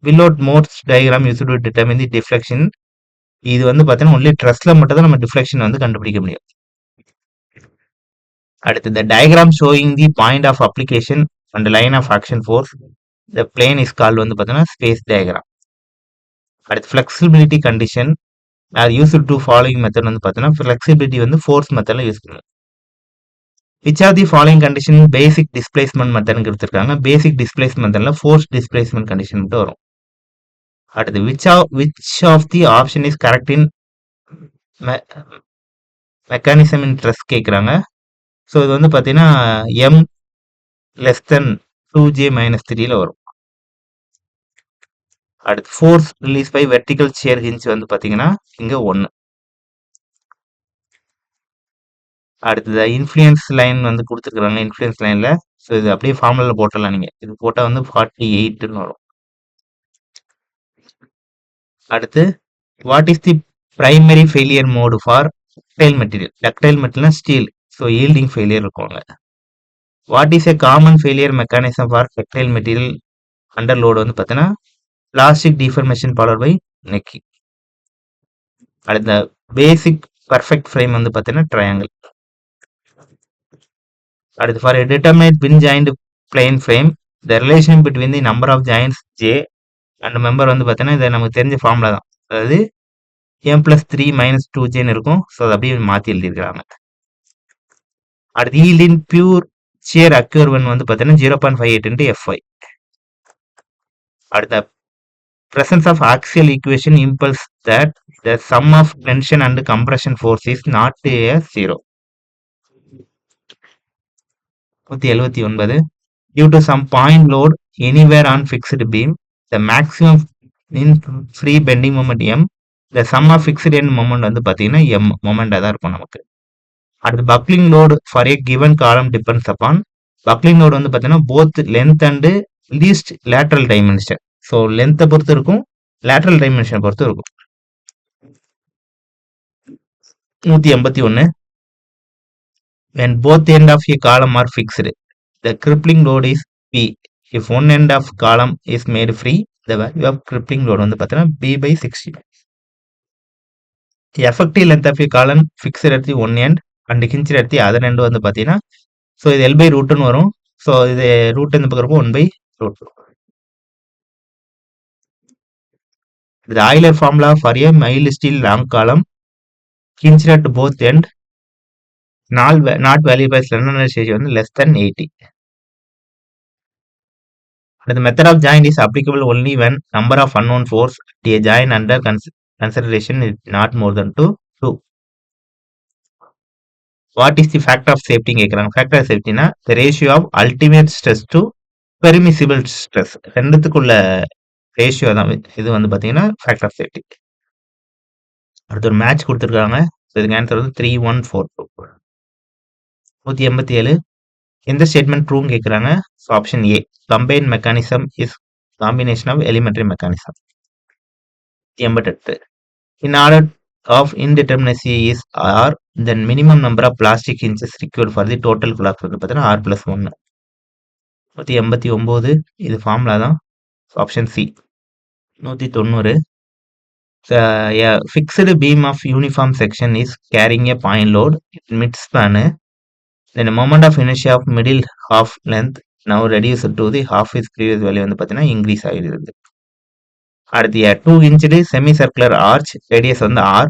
Williot மோட்ஸ் diagram use to determine the deflection. இது வந்து பார்த்தீங்கன்னா ஒன்லி ட்ரெஸ்ல மட்டும் தான் நம்ம டிஃப்ளெக்ஷன் வந்து கண்டுபிடிக்க முடியும். அடுத்து the diagram showing the point of application and line of action force. The plane is called வந்து பார்த்தீங்கன்னா space diagram. அடுத்து flexibility condition are used to following method வந்து பார்த்தீங்கன்னா flexibility வந்து force methodல யூஸ் பண்ணுவோம். which of the following condition basic displacement method கொடுத்திருக்காங்க. basic displacement methodல force displacement condition மட்டும் வரும். அடுத்து which of the option is correct in mechanism in stress கேக்குறாங்க. So இது வந்து பார்த்தீங்கன்னா m less than 2j minus 3ல வரும். அடுத்து force release by vertical shear hinge வந்து பார்த்தீங்கன்னா இங்க 1. அடுத்தது இன்ஃப்ளூயன்ஸ் லைன் வந்து கொடுத்துருக்காங்க. இன்ஃப்ளூயன்ஸ் லைன்ல ஸோ இது அப்படியே ஃபார்முலால போட்டலாம் நீங்க. இது போட்டா வந்து 48ன்னு வரும். அடுத்து what is the primary failure mode for ductile material? Ductile material steel, so yielding failure இருக்குங்க. What is a common failure mechanism for ductile material under load வந்து பார்த்தீங்கன்னா plastic deformation followed by necking. அடுத்த basic perfect frame வந்து பார்த்தீங்கன்னா triangle. அடுத்து for determine pin joint plane frame the relation between the number of joints J and member வந்து பார்த்தீங்கன்னா இது நமக்கு தெரிஞ்ச ஃபார்முலா தான். அதாவது m+3 - 2jன்னு இருக்கும். ஸோ அதை அப்படியே மாற்றி எழுதியிருக்கிறாங்க. அடுத்து ஈல்டின் பியூர் ஷியர் அக்யூர்வன் வந்து பார்த்தீங்கன்னா 0.58 × Fy. அடுத்த presence of axial equation impulse that the sum of tension and compression force is not a 0. 179 due to some point load anywhere on fixed beam the maximum in free bending moment m the sum of fixed end moment வந்து பார்த்தீங்கன்னா m moment தான் இருக்கும் நமக்கு. அடுத்து buckling load for a given column depends upon buckling load வந்து பார்த்தீங்கன்னா both length and least lateral dimension. So லென்த்தை பொறுத்து இருக்கும், லேட்ரல் டைமென்ஷனை பொறுத்து இருக்கும். 181 when both end of a column are fixed the crippling load is p. if one end of column is made free the value of crippling load வந்து பார்த்தீங்கன்னா b/60. effective length of a column fixed at the one end and hinged at the other end வந்து பார்த்தீங்கன்னா so இது l/√ன்னு வரும். So இது root இந்த பக்கம் இருக்கும் 1/√. The Euler formula for a mild steel long column hinged at both end not value by slenderness ratio வந்து less than 80. The method of joint is applicable only when number of unknown force at a joint under consideration is not more than 2. What is the factor of safety கேக்குறாங்க. factor of safety னா the ratio of ultimate stress to permissible stress ரெண்டுத்துக்குள்ள ratio தான் இது வந்து பார்த்தீங்கன்னா factor of safety. அடுத்து ஒரு match கொடுத்துருக்காங்க. இதுக்கு ஆன்சர் வந்து 3142. 187 எந்த ஸ்டேட்மெண்ட் ட்ரூன்னு கேட்குறாங்க. So option A combined mechanism is combination of elementary mechanism. 88 in order of indeterminacy is r then minimum number of plastic hinges required for the total collapse வந்து பார்த்தீங்கன்னா r+1. 189 இது formula தான். Option C. 190 a fixed beam of uniform section is carrying a point load in mid span then the moment of inertia of middle half length now reduced to the half its previous value வந்து பார்த்தீங்கன்னா increase ஆகிடுது. அடுத்து 2-inch semicircular arch radius வந்து r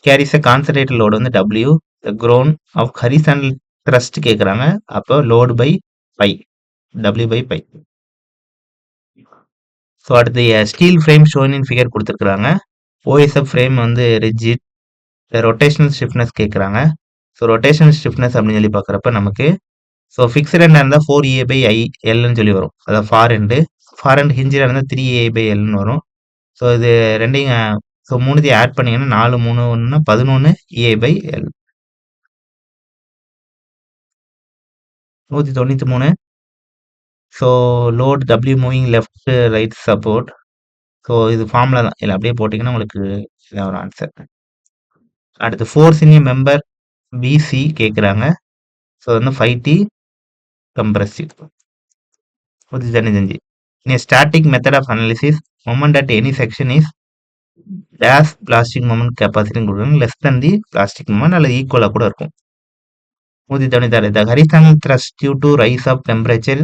carries a concentrated load வந்து w the ground of horizontal thrust கேட்குறாங்க. அப்போ load by pi w/pi. So அடுத்து steel frame shown in figure கொடுத்துருக்குறாங்க. ஓஎஸ்எஃப் ஃப்ரேம் வந்து ரிஜிட் ரொட்டேஷனல் ஸ்டிஃப்னஸ் கேட்குறாங்க. ஸோ ரொட்டேஷனல் ஸ்டிஃப்னஸ் அப்படின்னு சொல்லி பார்க்குறப்ப நமக்கு ஸோ ஃபிக்ஸ்டாக இருந்தால் 4a/Lன்னு சொல்லி வரும். அதாவது ஃபார் அண்ட் ஹிஞ்சில் இருந்தால் 3a/Lன்னு வரும். ஸோ இது ரெண்டையும் ஸோ மூணுத்தையும் ஆட் பண்ணிங்கன்னா 4 3 1 11 a/L. 193 so load W moving left right support. So இது ஃபார்முலா தான். இல்லை அப்படியே போட்டிங்கன்னா உங்களுக்கு இதான் ஒரு ஆன்சர். அடுத்து ஃபோர்ஸ் இன் மெம்பர் பிசி கேட்குறாங்க. ஸோ வந்து 5T compressive. 195 in static method of analysis moment at any section is dash plastic moment கெப்பாசிட்டின்னு கொடுக்குறாங்க. Less than the plastic moment அல்லது ஈக்குவலாக கூட இருக்கும். 196 the horizontal thrust due to rise of temperature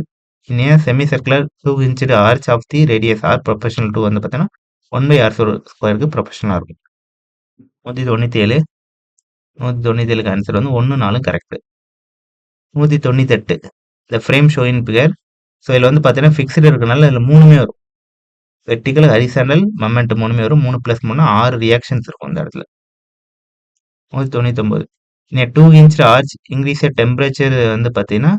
in a semi circular 2 inch arch of the radius are proportional to வந்து பார்த்தீங்கன்னா 1/r ஸ்கொயருக்கு ப்ரொபோஷனலாக இருக்கும். 197 197க்கு ஆன்சர் வந்து 1 4 correct. 198 the frame showing figure. So இதில் வந்து பார்த்தீங்கன்னா ஃபிக்ஸ்டு இருக்கனால இதில் 3மே வரும். வெர்டிக்கல் ஹரிசாண்டல் மொமெண்ட் 3மே வரும். 3 + 3 6 ரியாக்ஷன்ஸ் இருக்கும் இந்த இடத்துல. 199 இன் 2 இன்ச் ஆர்ச் இன்க்ரீஸ் டெம்பரேச்சர் வந்து பார்த்தீங்கன்னா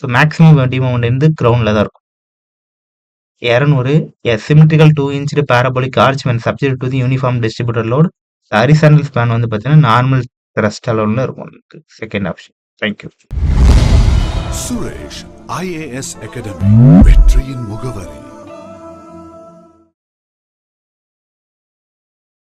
ஸோ மேக்ஸிமம் வெர்டி மொமெண்ட் வந்து கிரவுண்டில் தான் இருக்கும். 200 a symmetrical 2 inch parabolic arch when subject to the uniform distributed load. The horizontal span வந்து பார்த்தீங்கன்னா நார்மல் thrust அளவுல இருக்கும். Second option. Thank you. Suresh IAS academy வெற்றியின் முகவரி.